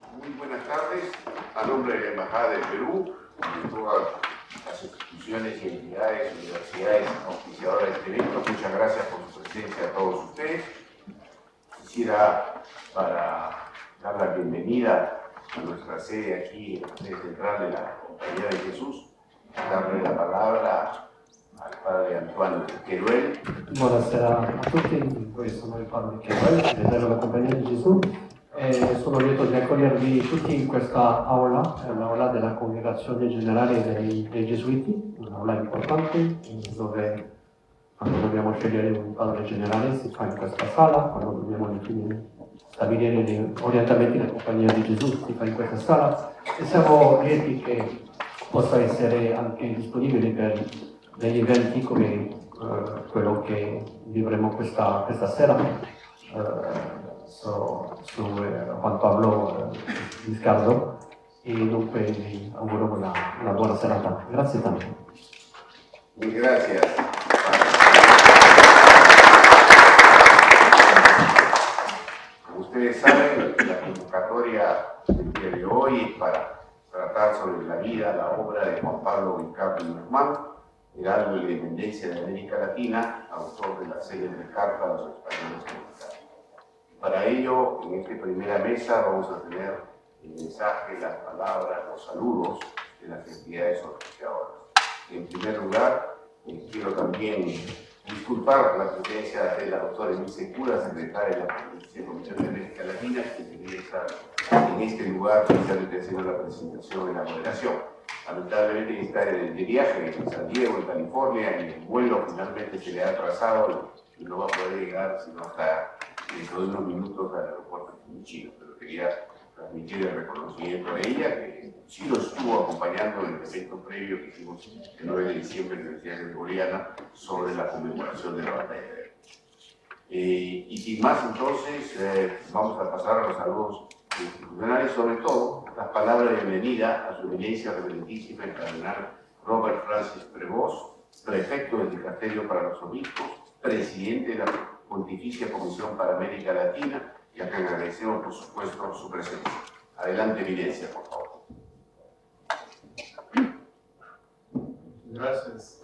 Muy buenas tardes. A nombre de la Embajada del Perú, de todas las instituciones y entidades, universidades auspiciadoras de este evento, muchas gracias por su presencia a todos ustedes. Quisiera, para dar la bienvenida a nuestra sede aquí, en la sede central de la Compañía de Jesús, darle la palabra al padre Antoine Teruel. Buonasera a tutti, noi sono il padre Cheruel, segretario della Compagnia di Gesù e sono lieto di accogliervi tutti in questa aula, è un'aula della Congregazione Generale dei Gesuiti, un'aula importante dove quando dobbiamo scegliere un padre generale si fa in questa sala, quando dobbiamo infine stabilire gli orientamenti della Compagnia di Gesù si fa in questa sala e siamo lieti che possa essere anche disponibile per degli eventi come quello che vivremo questa sera su Juan Pablo Viscardo e dunque vi auguro una buona serata. Grazie tanto. Muy gracias. Como ustedes saben, la convocatoria del día de hoy es para tratar sobre la vida, la obra de Juan Pablo Viscardo y Guzmán, Heraldo de la Independencia de América Latina, autor de la célebre Carta a los Españoles Mexicanos. Para ello, en esta primera mesa vamos a tener el mensaje, las palabras, los saludos de las entidades auspiciadoras. En primer lugar, quiero también disculpar la presencia de la doctora Emil Secura, secretaria de la Comisión de América Latina, que debería estar en este lugar precisamente haciendo la presentación y la moderación. Lamentablemente está de viaje en San Diego, en California, y el vuelo finalmente se le ha atrasado y no va a poder llegar sino hasta dentro de unos minutos al aeropuerto de Chino, pero quería transmitir el reconocimiento a ella, que sí lo estuvo acompañando en el evento previo que hicimos el 9 de diciembre en la Universidad Gregoriana sobre la conmemoración de la batalla de Ebro. Y sin más, entonces, vamos a pasar a los saludos institucionales, sobre todo las palabras de bienvenida a su eminencia reverentísima el cardenal Robert Francis Prevost, prefecto del Dicasterio para los Obispos, presidente de la Pontificia Comisión para América Latina, y a quien agradecemos, por supuesto, su presencia. Adelante, eminencia, por favor. Gracias.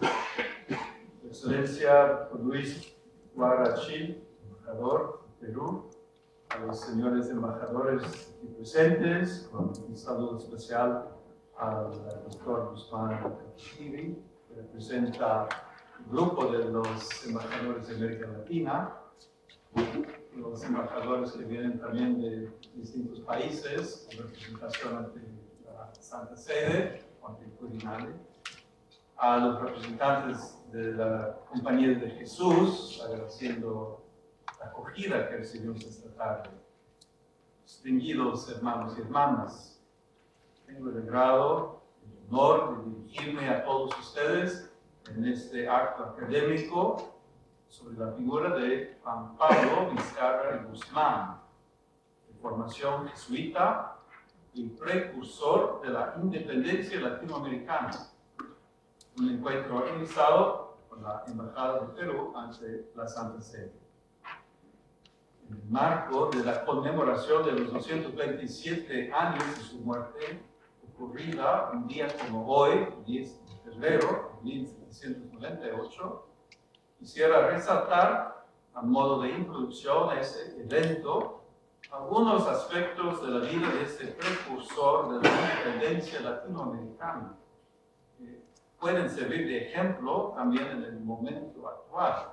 Excelencia Luis Guarachil, embajador de Perú, a los señores embajadores aquí presentes, con un saludo especial al doctor Guzmán Capichivi, que representa el grupo de los embajadores de América Latina, los embajadores que vienen también de distintos países, en representación ante la Santa Sede, ante el Quirinale, a los representantes de la Compañía de Jesús, agradeciendo la acogida que recibimos esta tarde. Distinguidos hermanos y hermanas, tengo el grado, el honor de dirigirme a todos ustedes en este acto académico sobre la figura de Juan Pablo Vizcarra y Guzmán, de formación jesuita y precursor de la independencia latinoamericana. Un encuentro organizado por la Embajada de Perú ante la Santa Sede. En el marco de la conmemoración de los 227 años de su muerte, ocurrida un día como hoy, 10 de febrero de 1798, quisiera resaltar, a modo de introducción a ese evento, algunos aspectos de la vida de este precursor de la independencia latinoamericana, que pueden servir de ejemplo también en el momento actual.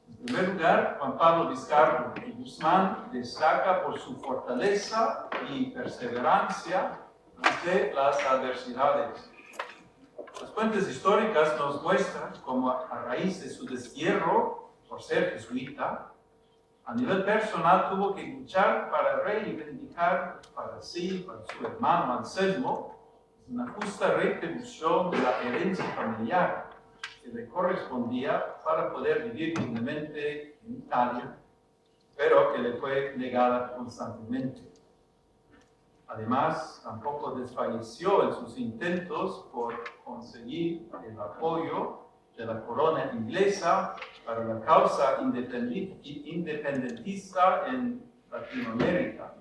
En primer lugar, Juan Pablo Viscardo y Guzmán destaca por su fortaleza y perseverancia ante las adversidades. Las fuentes históricas nos muestran cómo a raíz de su destierro por ser jesuita, a nivel personal tuvo que luchar para reivindicar para sí, para su hermano Anselmo, una justa retribución de la herencia familiar que le correspondía para poder vivir dignamente en Italia, pero que le fue negada constantemente. Además, tampoco desfalleció en sus intentos por conseguir el apoyo de la corona inglesa para la causa independentista en Latinoamérica.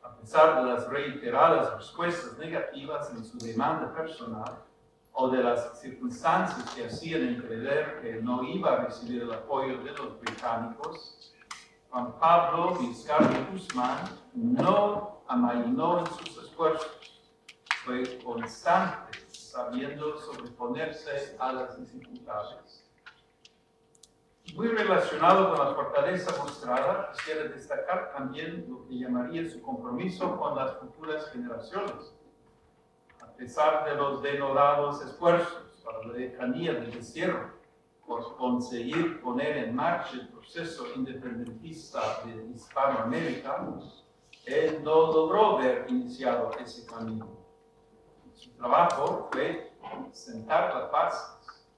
A pesar de las reiteradas respuestas negativas en su demanda personal o de las circunstancias que hacían entrever que no iba a recibir el apoyo de los británicos, Juan Pablo Vizcarra Guzmán no amainó en sus esfuerzos, fue constante, sabiendo sobreponerse a las dificultades. Muy relacionado con la fortaleza mostrada, quisiera destacar también lo que llamaría su compromiso con las futuras generaciones. A pesar de los denodados esfuerzos para la lejanía del destierro, por conseguir poner en marcha el proceso independentista de Hispanoamérica, él no logró ver iniciado ese camino. Su trabajo fue sentar las bases,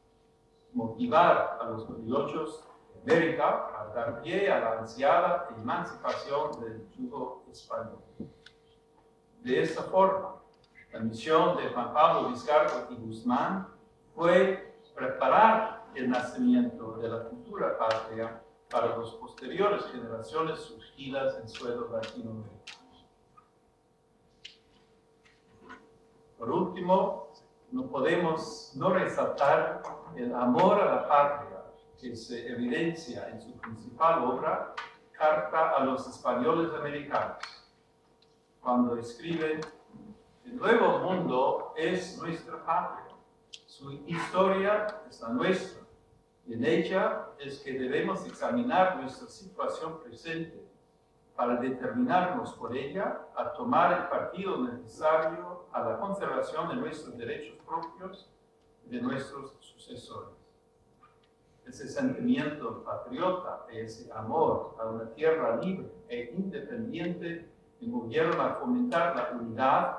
motivar a los criollos de América a dar pie a la ansiada emancipación del yugo español. De esta forma, la misión de Juan Pablo Vizcarra y Guzmán fue preparar el nacimiento de la futura patria para las posteriores generaciones surgidas en suelo latinoamericano. Por último, no podemos no resaltar el amor a la patria que se evidencia en su principal obra, Carta a los Españoles Americanos, cuando escribe: el nuevo mundo es nuestra patria, su historia es la nuestra, y en ella es que debemos examinar nuestra situación presente para determinarnos por ella a tomar el partido necesario a la conservación de nuestros derechos propios y de nuestros sucesores. Ese sentimiento patriota, ese amor a una tierra libre e independiente me movieron a fomentar la unidad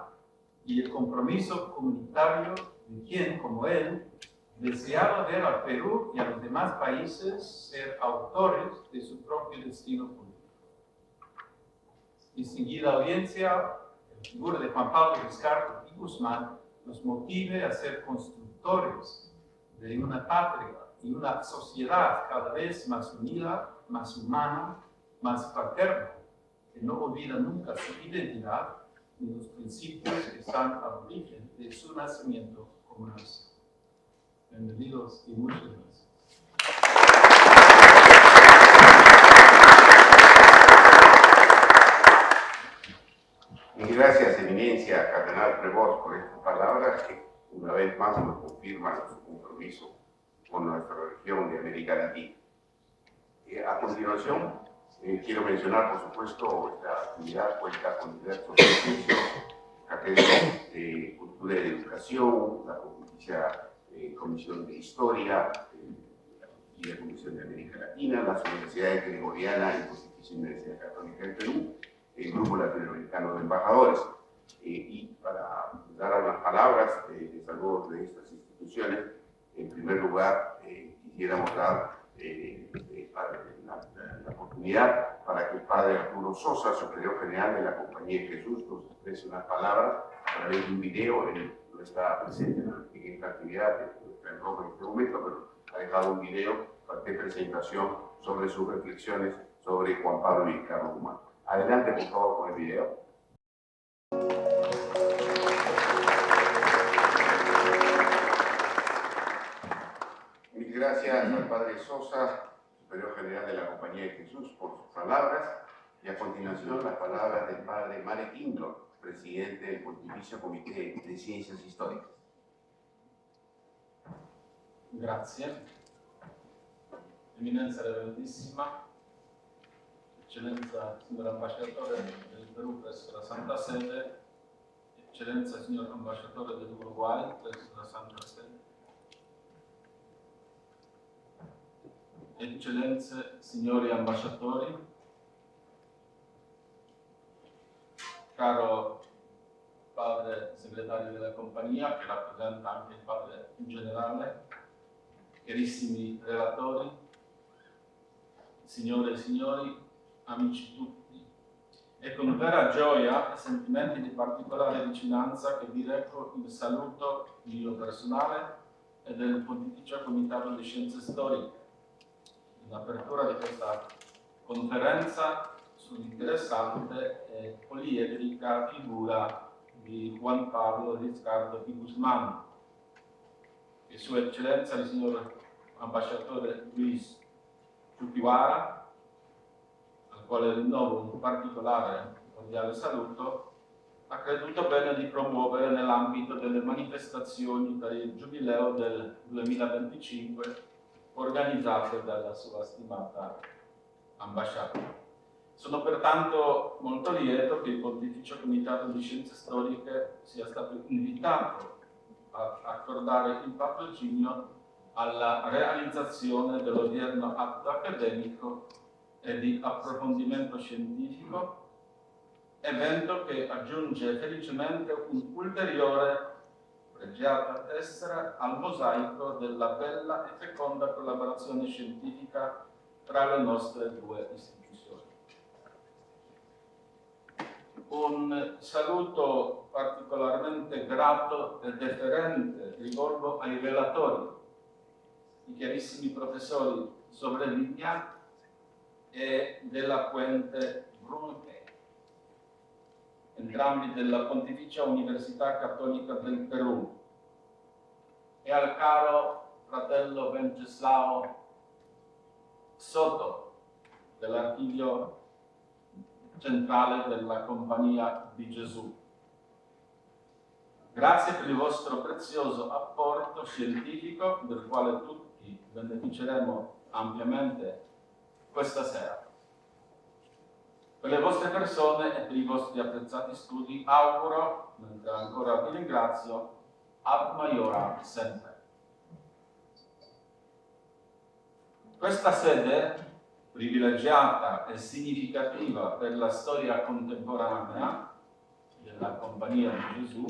y el compromiso comunitario de quien, como él, deseaba ver al Perú y a los demás países ser autores de su propio destino político. Distinguida audiencia, la figura de Juan Pablo Vizcarra y Guzmán nos motive a ser constructores de una patria y una sociedad cada vez más unida, más humana, más fraterna, que no olvida nunca su identidad ni los principios que están al origen de su nacimiento como nación. Bienvenidos y muchas gracias. Y gracias, Eminencia, Cardenal Prevost, por estas palabras que una vez más nos confirman su compromiso con nuestra región de América Latina. A continuación, quiero mencionar, por supuesto, esta actividad cuenta con diversos servicios, cátedras de cultura y de educación, la Pontificia Comisión de Historia, la Comisión de América Latina, las universidades Gregoriana y Pontificia Universidad Católica del Perú, el Grupo Latinoamericano de Embajadores. Y para dar unas palabras de saludos de estas instituciones, en primer lugar, quisiéramos dar la oportunidad para que el Padre Arturo Sosa, Superior General de la Compañía de Jesús, nos exprese unas palabras a través de un video. Él no está presente en esta actividad, está en Roma en este momento, pero ha dejado un video para de presentación sobre sus reflexiones sobre Juan Pablo Vizcarra Guzmán. Adelante, por favor, con el video. Muchas gracias al Padre Sosa, Superior General de la Compañía de Jesús, por sus palabras. Y a continuación, las palabras del Padre Marek Indlor, Presidente del Pontificio Comité de Ciencias Históricas. Grazie. Eminenza Reverendissima, Eccellenza signor Ambasciatore del Perù presso la Santa Sede, Eccellenza signor Ambasciatore dell'Uruguay presso la Santa Sede, Eccellenze, signori ambasciatori, caro padre segretario della compagnia, che rappresenta anche il padre in generale, carissimi relatori, signore e signori, amici tutti, è con vera gioia e sentimenti di particolare vicinanza che vi reco il saluto mio personale e del Pontificio Comitato di Scienze Storiche in apertura di questa conferenza su sull'interessante e poliedrica figura di Juan Pablo Riscardo y Guzmán, che Sua Eccellenza il signor ambasciatore Luis Chuquiwara, al quale rinnovo un particolare cordiale saluto, ha creduto bene di promuovere nell'ambito delle manifestazioni per il Giubileo del 2025 organizzate dalla sua stimata ambasciata. Sono pertanto molto lieto che il Pontificio Comitato di Scienze Storiche sia stato invitato a accordare il patrocinio alla realizzazione dell'odierno atto accademico e di approfondimento scientifico, evento che aggiunge felicemente un'ulteriore pregiata tessera al mosaico della bella e feconda collaborazione scientifica tra le nostre due istituzioni. Un saluto particolarmente grato e deferente rivolgo ai relatori, i chiarissimi professori Sobrevigna e della Puente Brunche, entrambi della Pontificia Università Cattolica del Perù, e al caro fratello Venceslao Soto dell'Archivio Centrale della Compagnia di Gesù. Grazie per il vostro prezioso apporto scientifico, del quale tutti beneficeremo ampiamente questa sera. Per le vostre persone e per i vostri apprezzati studi auguro, mentre ancora vi ringrazio, ad maiora sempre. Questa sede, privilegiata e significativa per la storia contemporanea della Compagnia di Gesù,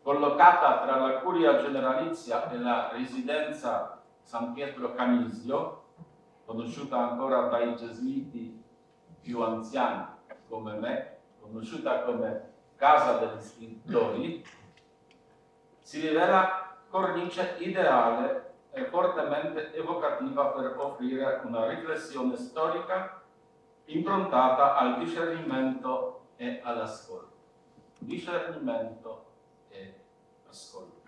collocata tra la Curia Generalizia e la Residenza San Pietro Canisio, conosciuta ancora dai gesuiti più anziani come me, conosciuta come Casa degli Scrittori, si rivela cornice ideale e fortemente evocativa per offrire una riflessione storica improntata al discernimento e all'ascolto. Discernimento e ascolto.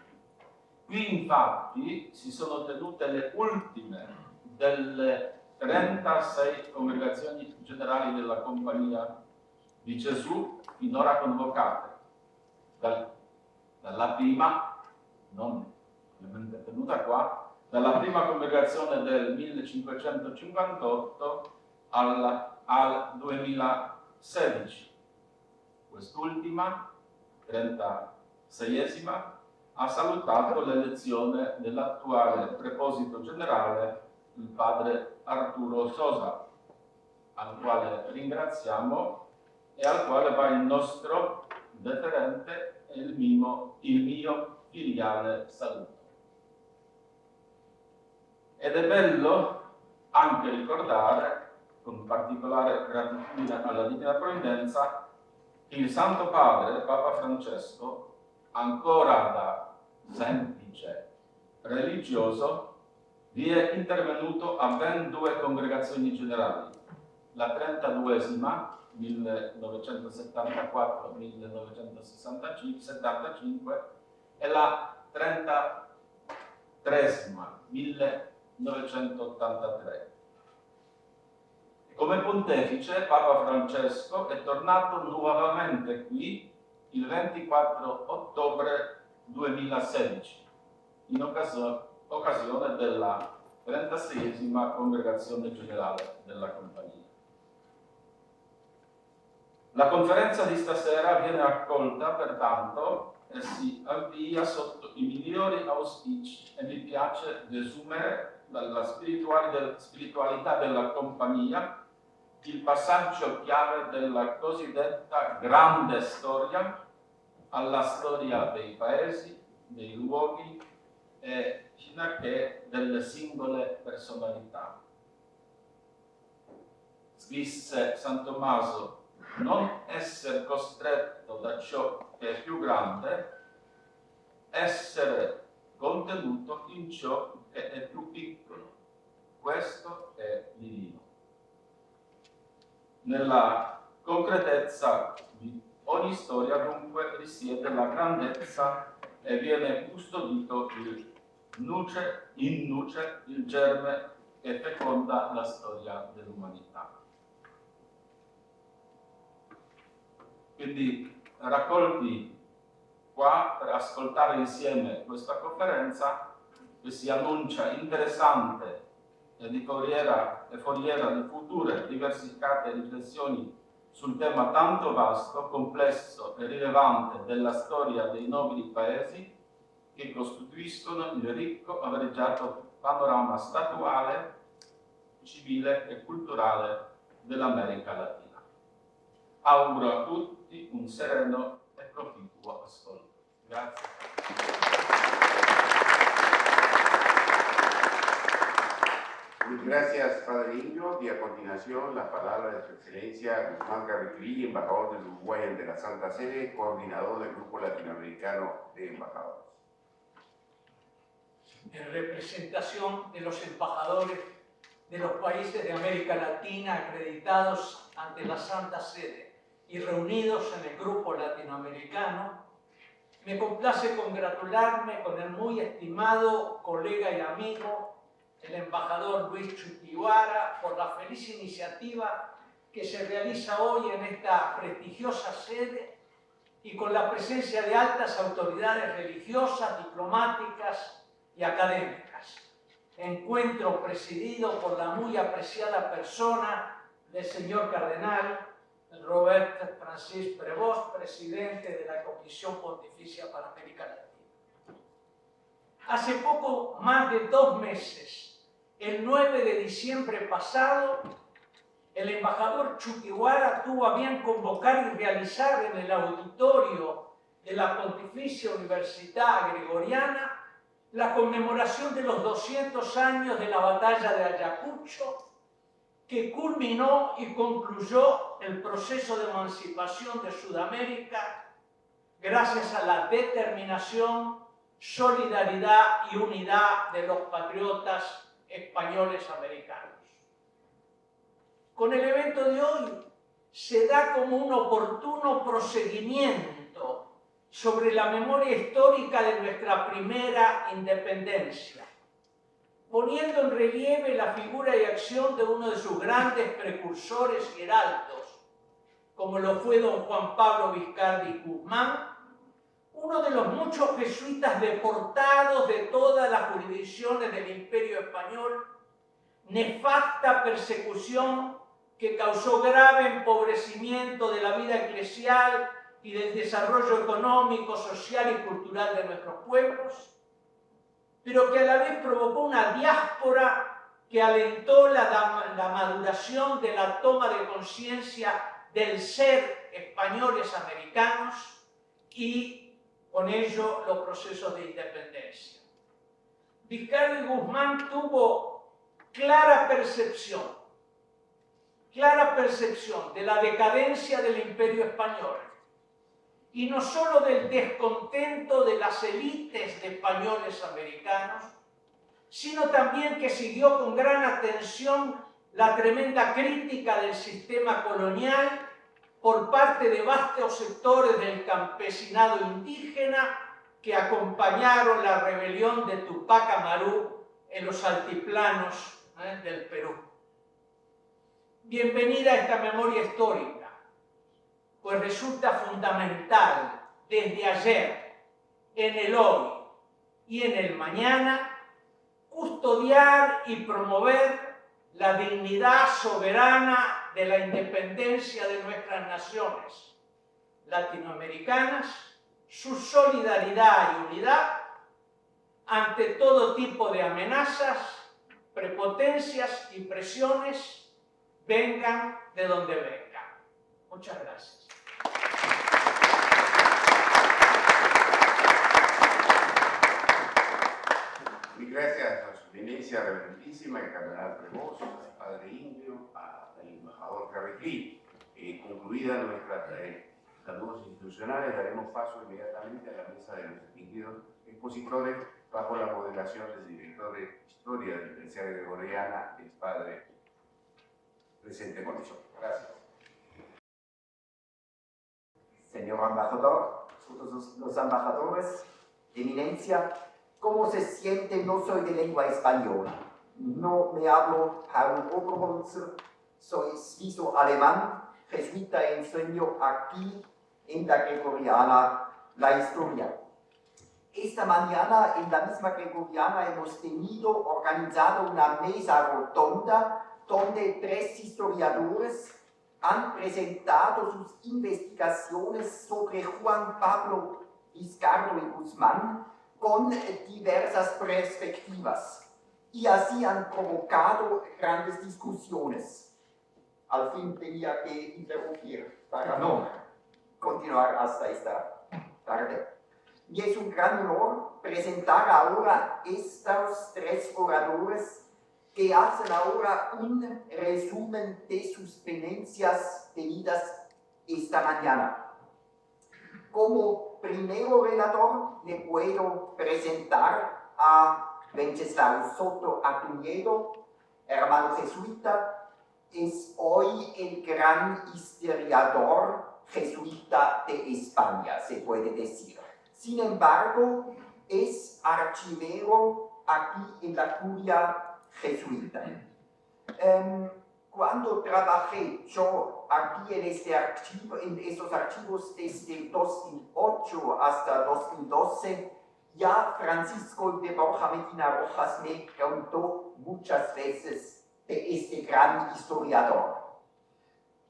Qui infatti si sono tenute le ultime delle 36 congregazioni generali della Compagnia di Gesù finora convocate, dalla prima, non ovviamente tenuta qua, dalla prima congregazione del 1558 al 2016. Quest'ultima, 36esima, ha salutato l'elezione dell'attuale preposito generale, il padre Arturo Sosa, al quale ringraziamo e al quale va il nostro deferente e il mio filiale saluto. Ed è bello anche ricordare, con particolare gratitudine alla Divina Provvidenza, che il Santo Padre, Papa Francesco, ancora da semplice religioso, vi è intervenuto a ben 2 congregazioni generali, la 32esima 1974-1975 e la 33esima 1983. Come pontefice, Papa Francesco è tornato nuovamente qui il 24 ottobre 2016, in occasione della 36esima congregazione generale della Compagnia. La conferenza di stasera viene accolta pertanto e si avvia sotto i migliori auspici e mi piace desumere dalla spiritualità della Compagnia il passaggio chiave della cosiddetta grande storia alla storia dei paesi, dei luoghi e finché delle singole personalità. Scrisse San Tommaso: non essere costretto da ciò che è più grande, essere contenuto in ciò che è più piccolo. Questo è divino. Nella concretezza di ogni storia dunque risiede la grandezza e viene custodito in nuce il germe che feconda la storia dell'umanità. Quindi raccolti qua per ascoltare insieme questa conferenza che si annuncia interessante e di foriera di future diversificate riflessioni sul tema tanto vasto, complesso e rilevante della storia dei nobili paesi che costituiscono il ricco, avareggiato panorama statuale, civile e culturale dell'America Latina. Auguro a tutti un sereno e proficuo ascolto. Grazie. Muchas gracias, Padre Indio. Y a continuación, la palabra de Su Excelencia Guzmán Carriclí, embajador del Uruguay ante la Santa Sede, coordinador del Grupo Latinoamericano de Embajadores. En representación de los embajadores de los países de América Latina acreditados ante la Santa Sede y reunidos en el Grupo Latinoamericano, me complace congratularme con el muy estimado colega y amigo, el embajador Luis Chutiwara, por la feliz iniciativa que se realiza hoy en esta prestigiosa sede y con la presencia de altas autoridades religiosas, diplomáticas y académicas. Encuentro presidido por la muy apreciada persona del señor cardenal Robert Francis Prevost, presidente de la Comisión Pontificia para América Latina. Hace poco más de 2 meses, el 9 de diciembre pasado, el embajador Chutiwara tuvo a bien convocar y realizar en el auditorio de la Pontificia Universidad Gregoriana la conmemoración de los 200 años de la batalla de Ayacucho, que culminó y concluyó el proceso de emancipación de Sudamérica gracias a la determinación, solidaridad y unidad de los patriotas españoles americanos. Con el evento de hoy se da como un oportuno proseguimiento sobre la memoria histórica de nuestra primera independencia, poniendo en relieve la figura y acción de uno de sus grandes precursores y heraldos, como lo fue don Juan Pablo Viscardi Guzmán, uno de los muchos jesuitas deportados de todas las jurisdicciones del Imperio Español, nefasta persecución que causó grave empobrecimiento de la vida eclesial y del desarrollo económico, social y cultural de nuestros pueblos, pero que a la vez provocó una diáspora que alentó la maduración de la toma de conciencia del ser españoles americanos y con ello los procesos de independencia. Viscardi Guzmán tuvo clara percepción de la decadencia del Imperio Español, y no solo del descontento de las élites de españoles americanos, sino también que siguió con gran atención la tremenda crítica del sistema colonial por parte de vastos sectores del campesinado indígena que acompañaron la rebelión de Tupac Amaru en los altiplanos del Perú. Bienvenida a esta memoria histórica, pues resulta fundamental desde ayer, en el hoy y en el mañana, custodiar y promover la dignidad soberana de la independencia de nuestras naciones latinoamericanas, su solidaridad y unidad ante todo tipo de amenazas, prepotencias y presiones, vengan de donde vengan. Muchas gracias. Muy gracias a su eminencia reverentísima, el cardenal Prevost, al Padre Indio, al embajador Carriclí. Concluida nuestra saludos institucionales, daremos paso inmediatamente a la mesa de los distinguidos expositores bajo la moderación del director de Historia de la Universidad Gregoriana, el Padre presente con nosotros. Gracias. señor embajador, los embajadores, eminencia, ¿cómo se siente? No soy de lengua española, no me hablo Paul Oberholzer, soy suizo-alemán, jesuita e enseño aquí en la Gregoriana la historia. Esta mañana en la misma Gregoriana hemos organizado una mesa rotonda donde 3 historiadores han presentado sus investigaciones sobre Juan Pablo Viscardo y Guzmán con diversas perspectivas y así han provocado grandes discusiones. Al fin tenía que interrumpir para no continuar hasta esta tarde. Y es un gran honor presentar ahora estos 3 oradores que hacen ahora un resumen de sus ponencias tenidas esta mañana. Como primero relator le puedo presentar a Wenceslao Soto Atuñedo, hermano jesuita, es hoy el gran historiador jesuita de España, se puede decir. Sin embargo, es archivero aquí en la curia jesuita. Cuando trabajé yo aquí en estos archivos desde 2008 hasta 2012, ya Francisco de Borja Medina Rojas me contó muchas veces de este gran historiador.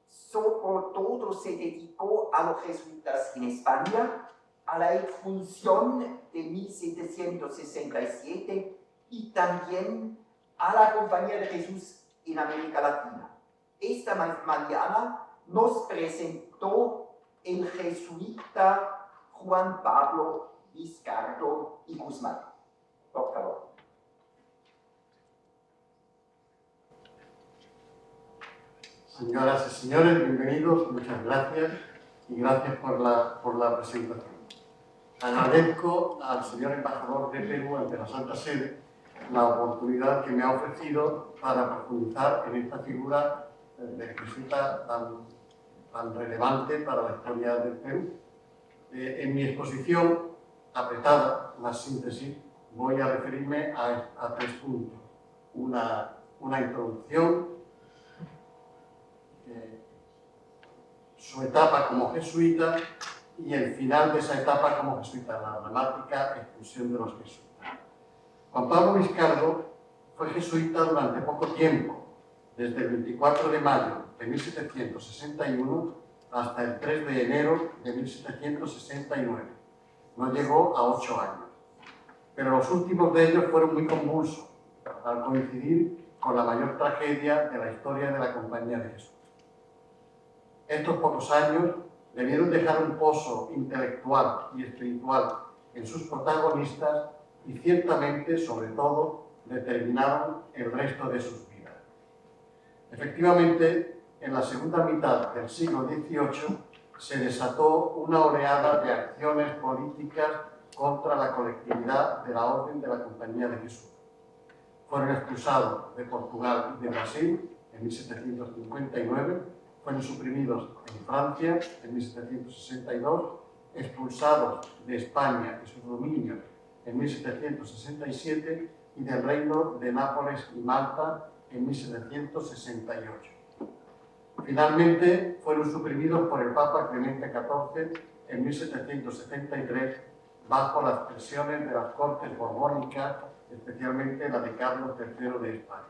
Sobre todo se dedicó a los jesuitas en España, a la expulsión de 1767 y también a la Compañía de Jesús en América Latina. Esta mañana nos presentó el jesuita Juan Pablo Viscardo y Guzmán. Por favor. Señoras y señores, bienvenidos, muchas gracias y gracias por la presentación. Agradezco al señor embajador de Perú ante la Santa Sede la oportunidad que me ha ofrecido para profundizar en esta figura de jesuita tan relevante para la historia del Perú. En mi exposición apretada, la síntesis, voy a referirme a 3 puntos. Una introducción, su etapa como jesuita y el final de esa etapa como jesuita, la dramática expulsión de los jesuitas. Juan Pablo Viscardo fue jesuita durante poco tiempo, desde el 24 de mayo de 1761 hasta el 3 de enero de 1769. No llegó a 8 años, pero los últimos de ellos fueron muy convulsos, al coincidir con la mayor tragedia de la historia de la Compañía de Jesús. Estos pocos años debieron dejar un pozo intelectual y espiritual en sus protagonistas y ciertamente, sobre todo, determinaron el resto de sus vidas. Efectivamente, en la segunda mitad del siglo XVIII se desató una oleada de acciones políticas contra la colectividad de la Orden de la Compañía de Jesús. Fueron expulsados de Portugal y de Brasil en 1759, fueron suprimidos en Francia en 1762, expulsados de España y sus dominios en 1767 y del Reino de Nápoles y Malta en 1768. Finalmente fueron suprimidos por el Papa Clemente XIV en 1773 bajo las presiones de las Cortes Borbónicas, especialmente la de Carlos III de España.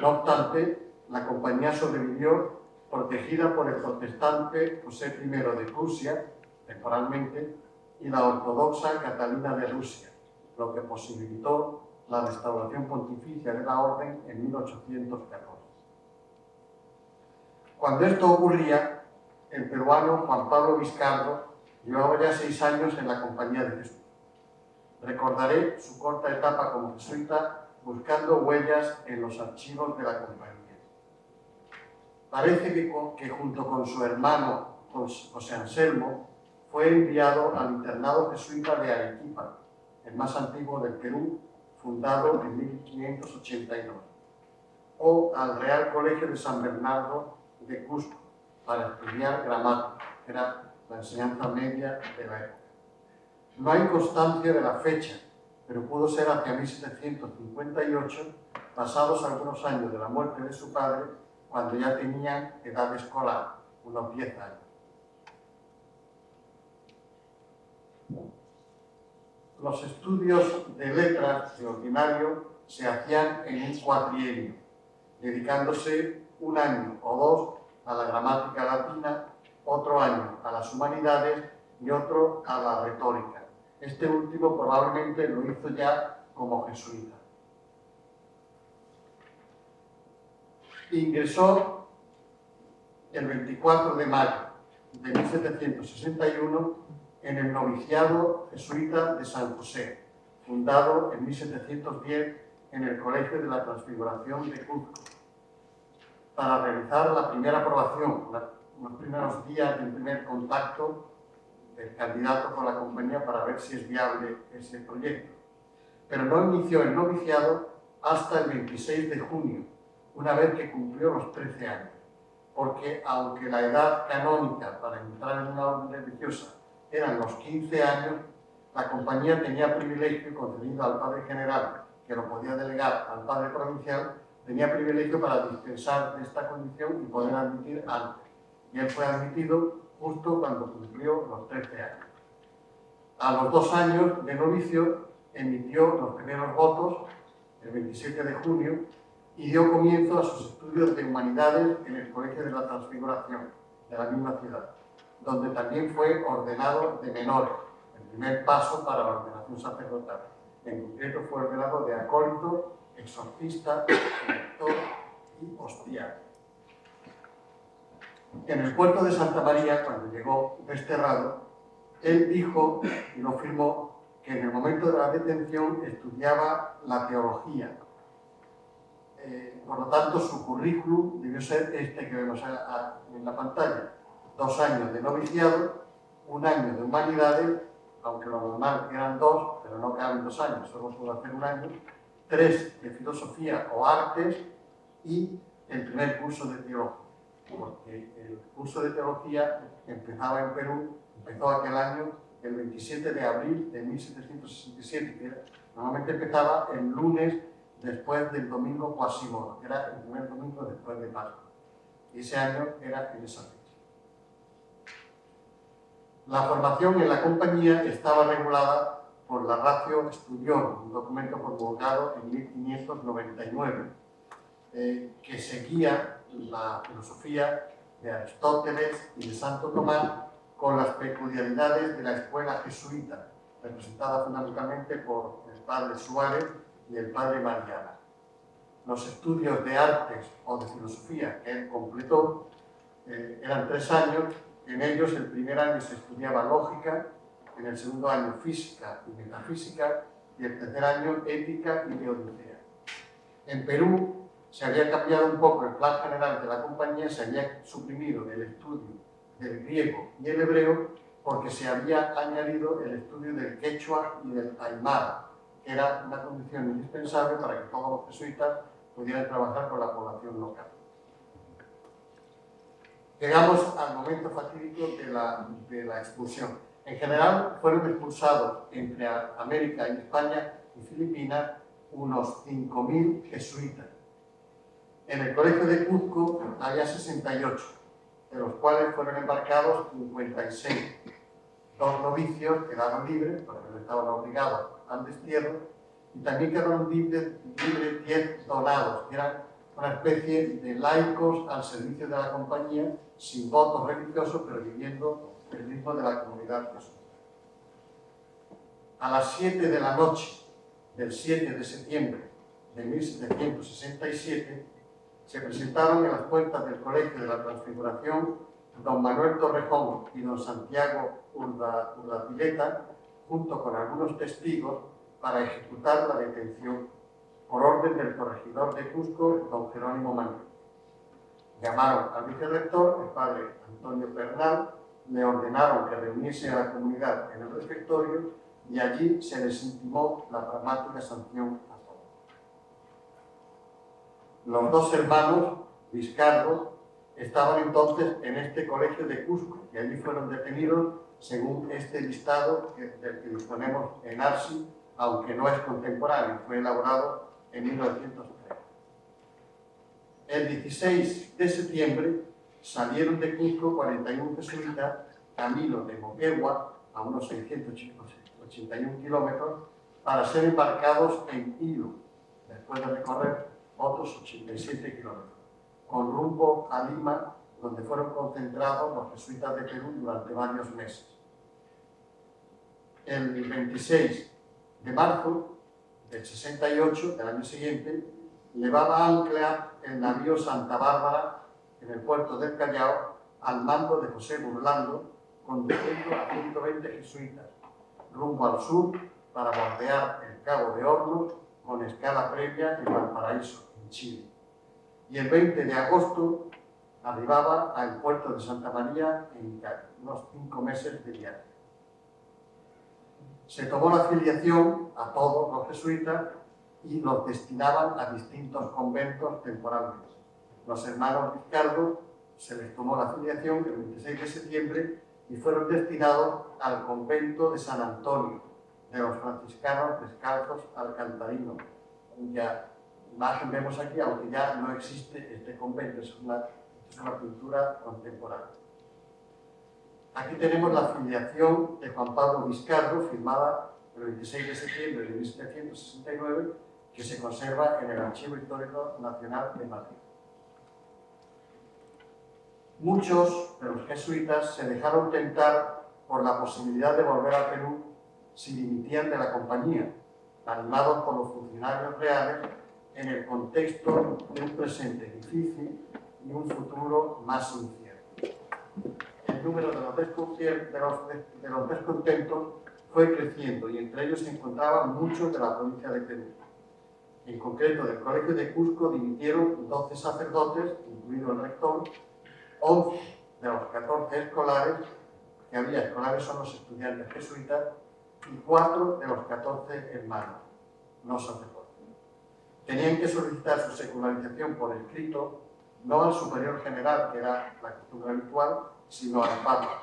No obstante, la compañía sobrevivió protegida por el protestante José I de Prusia, temporalmente, y la ortodoxa Catalina de Rusia, lo que posibilitó la restauración pontificia de la orden en 1814. Cuando esto ocurría, el peruano Juan Pablo Viscardo llevaba ya 6 años en la Compañía de Jesús. Recordaré su corta etapa como jesuita buscando huellas en los archivos de la compañía. Parece que junto con su hermano José Anselmo fue enviado al internado jesuita de Arequipa, el más antiguo del Perú, fundado en 1582, o al Real Colegio de San Bernardo de Cusco para estudiar gramática, que era la enseñanza media de la época. No hay constancia de la fecha, pero pudo ser hacia 1758, pasados algunos años de la muerte de su padre, cuando ya tenía edad escolar, unos 10 años. Los estudios de letras de ordinario se hacían en un cuatrienio, dedicándose un año o dos a la gramática latina, otro año a las humanidades y otro a la retórica. Este último probablemente lo hizo ya como jesuita. Ingresó el 24 de mayo de 1761 en el noviciado jesuita de San José, fundado en 1710 en el Colegio de la Transfiguración de Cuzco, para realizar la primera aprobación, los primeros días del primer contacto del candidato con la compañía para ver si es viable ese proyecto. Pero no inició el noviciado hasta el 26 de junio, una vez que cumplió los 13 años, porque aunque la edad canónica para entrar en una orden religiosa eran los 15 años, la compañía tenía privilegio concedido al padre general, que lo podía delegar al padre provincial, tenía privilegio para dispensar de esta condición y poder admitir antes. Y él fue admitido justo cuando cumplió los 13 años. A los 2 años de novicio emitió los primeros votos, el 27 de junio, y dio comienzo a sus estudios de humanidades en el Colegio de la Transfiguración, de la misma ciudad, donde también fue ordenado de menores, el primer paso para la ordenación sacerdotal. En concreto fue ordenado de acólito, exorcista, lector y hostiario. En el puerto de Santa María, cuando llegó desterrado, él dijo y lo firmó que en el momento de la detención estudiaba la teología. Por lo tanto, su currículum debió ser este que vemos en la pantalla. 2 años de noviciado, 1 año de humanidades, aunque lo normal eran 2, pero no caben 2 años, solo puedo hacer 1 año, 3 de filosofía o artes y el primer curso de teología. Porque el curso de teología empezaba en Perú, empezó aquel año el 27 de abril de 1767, que normalmente empezaba el lunes después del domingo Quasimodo, que era el primer domingo después de Pascua. Y ese año era en esa fecha. La formación en la compañía estaba regulada por la Ratio Studiorum, un documento promulgado en 1599, que seguía la filosofía de Aristóteles y de Santo Tomás con las peculiaridades de la escuela jesuita, representada fundamentalmente por el padre Suárez y el padre Mariana. Los estudios de artes o de filosofía que él completó eran 3 años. En ellos, el primer año se estudiaba lógica, en el segundo año física y metafísica, y el tercer año ética y teodicea. En Perú se había cambiado un poco el plan general de la compañía, se había suprimido el estudio del griego y el hebreo, porque se había añadido el estudio del quechua y del aymara, que era una condición indispensable para que todos los jesuitas pudieran trabajar con la población local. Llegamos al momento fatídico de la expulsión. En general, fueron expulsados entre América y España y Filipinas unos 5.000 jesuitas. En el colegio de Cuzco había 68, de los cuales fueron embarcados 56. 2 novicios quedaron libres, porque no estaban obligados al destierro, y también quedaron libres 10 donados, que eran una especie de laicos al servicio de la compañía, sin votos religiosos, pero viviendo el ritmo de la comunidad jesuita. A las 7 de la noche del 7 de septiembre de 1767, se presentaron en las puertas del Colegio de la Transfiguración don Manuel Torrejón y don Santiago Urdapilleta, junto con algunos testigos, para ejecutar la detención por orden del corregidor de Cusco, don Jerónimo Manuel. Llamaron al vicerrector, el padre Antonio Pernal, le ordenaron que reuniese a la comunidad en el refectorio y allí se les intimó la dramática sanción a todos. Los 2 hermanos, Vizcardo, estaban entonces en este colegio de Cusco, y allí fueron detenidos según este listado del que disponemos en ARSI, aunque no es contemporáneo, fue elaborado en 1903. El 16 de septiembre salieron de Cusco 41 jesuitas camino de Moquegua, a unos 681 kilómetros, para ser embarcados en Hilo, después de recorrer otros 87 kilómetros, con rumbo a Lima, donde fueron concentrados los jesuitas de Perú durante varios meses. El 26 de marzo del 68, del año siguiente, llevaba ancla el navío Santa Bárbara en el puerto del Callao al mando de José Burlando, conduciendo a 120 jesuitas rumbo al sur para bordear el Cabo de Hornos con escala previa en Valparaíso, en Chile. Y el 20 de agosto arribaba al puerto de Santa María en unos 5 meses de viaje. Se tomó la filiación a todos los jesuitas y los destinaban a distintos conventos temporalmente. Los hermanos Vizcardo se les tomó la filiación el 26 de septiembre y fueron destinados al convento de San Antonio, de los franciscanos descalzos alcantarinos, cuya imagen vemos aquí, aunque ya no existe este convento, es una pintura contemporánea. Aquí tenemos la filiación de Juan Pablo Vizcardo, firmada el 26 de septiembre de 1769, que se conserva en el Archivo Histórico Nacional de Madrid. Muchos de los jesuitas se dejaron tentar por la posibilidad de volver a Perú si dimitían de la compañía, animados por los funcionarios reales en el contexto de un presente difícil y un futuro más incierto. El número de los descontentos fue creciendo y entre ellos se encontraban muchos de la provincia de Perú. En concreto, del colegio de Cusco dimitieron 12 sacerdotes, incluido el rector, 11 de los 14 escolares, que había escolares son los estudiantes jesuitas, y 4 de los 14 hermanos, no sacerdotes. Tenían que solicitar su secularización por escrito, no al superior general, que era la costumbre habitual, sino al Papa,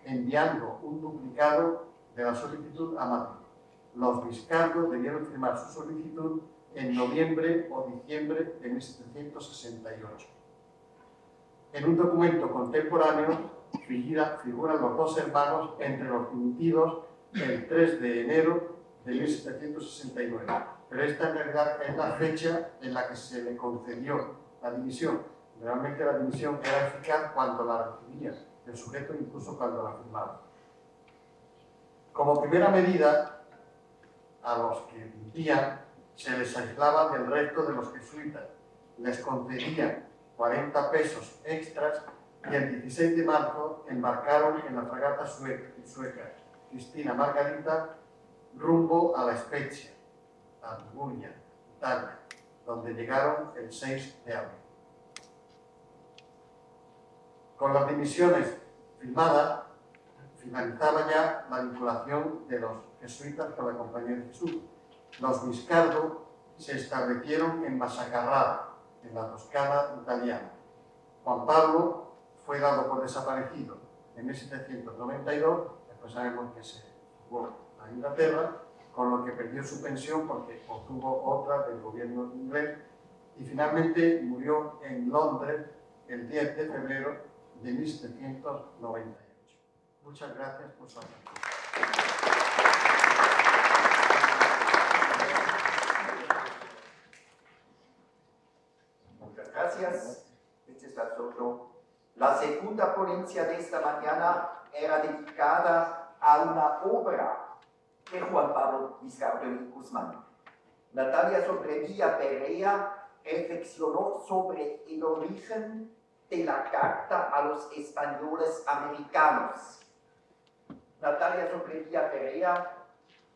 enviando un duplicado de la solicitud a Madrid. Los Vizcardo debieron firmar su solicitud en noviembre o diciembre de 1768. En un documento contemporáneo figuran los dos hermanos entre los dimitidos el 3 de enero de 1769, pero esta en realidad es la fecha en la que se le concedió la dimisión. Realmente la dimisión era eficaz cuando la recibía el sujeto, incluso cuando la firmaba. Como primera medida, a los que dimitían se les aislaba del resto de los jesuitas, les concedían 40 pesos extras y el 16 de marzo embarcaron en la fragata sueca Cristina Margarita rumbo a La Spezia, a Liguria, Italia, donde llegaron el 6 de abril. Con las dimisiones firmadas, finalizaba ya la vinculación de los jesuitas con la Compañía de Jesús. Los Vizcardo se establecieron en Masacarrada, en la Toscana italiana. Juan Pablo fue dado por desaparecido en 1792, después sabemos que se fugó a Inglaterra, con lo que perdió su pensión porque obtuvo otra del gobierno inglés y finalmente murió en Londres el 10 de febrero de 1798. Muchas gracias por su atención. Muchas gracias. Este es asunto. La segunda ponencia de esta mañana era dedicada a una obra de Juan Pablo Vizcardo y Guzmán. Natalia Sobrevilla Perea reflexionó sobre el origen de la carta a los españoles americanos. Natalia Sobrevilla Perea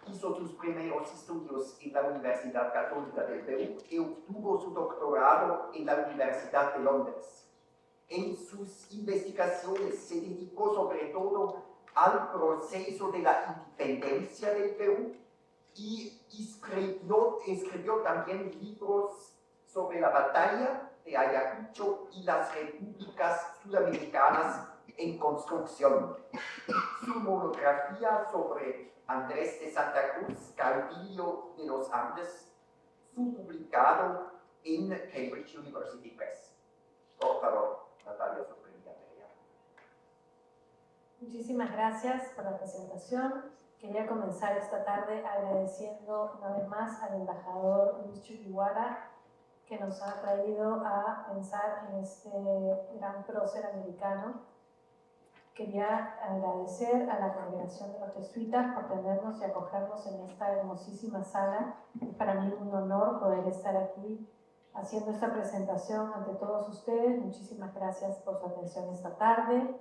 hizo sus primeros estudios en la Universidad Católica del Perú y obtuvo su doctorado en la Universidad de Londres. En sus investigaciones se dedicó sobre todo al proceso de la independencia del Perú y escribió también libros sobre la batalla de Ayacucho y las repúblicas sudamericanas en construcción. Su monografía sobre Andrés de Santa Cruz, caudillo de los Andes, fue publicado en Cambridge University Press. Por favor, Natalia Sofía. Muchísimas gracias por la presentación. Quería comenzar esta tarde agradeciendo una vez más al embajador Luis Chuquiguara, que nos ha traído a pensar en este gran prócer americano. Quería agradecer a la Congregación de los Jesuitas por tenernos y acogernos en esta hermosísima sala. Es para mí un honor poder estar aquí haciendo esta presentación ante todos ustedes. Muchísimas gracias por su atención esta tarde.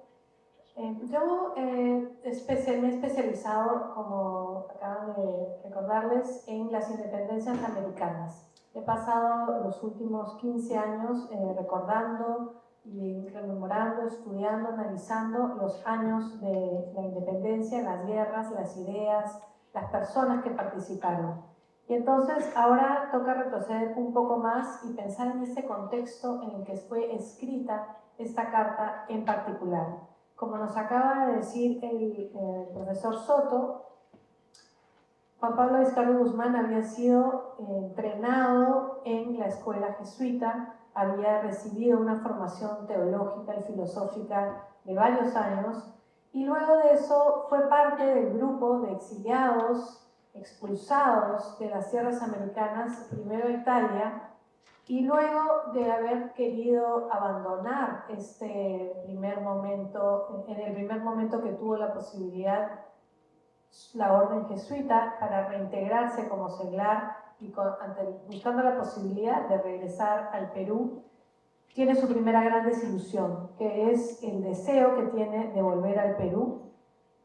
Yo me he especializado, como acaban de recordarles, en las independencias americanas. He pasado los últimos 15 años recordando y rememorando, estudiando, analizando los años de la independencia, las guerras, las ideas, las personas que participaron. Y entonces ahora toca retroceder un poco más y pensar en este contexto en el que fue escrita esta carta en particular. Como nos acaba de decir el profesor Soto, Juan Pablo Vizcardo Guzmán había sido entrenado en la escuela jesuita, había recibido una formación teológica y filosófica de varios años, y luego de eso fue parte del grupo de exiliados, expulsados de las tierras americanas, primero a Italia, y luego de haber querido abandonar este primer momento, en el primer momento que tuvo la posibilidad la orden jesuita para reintegrarse como seglar y buscando la posibilidad de regresar al Perú, tiene su primera gran desilusión, que es el deseo que tiene de volver al Perú,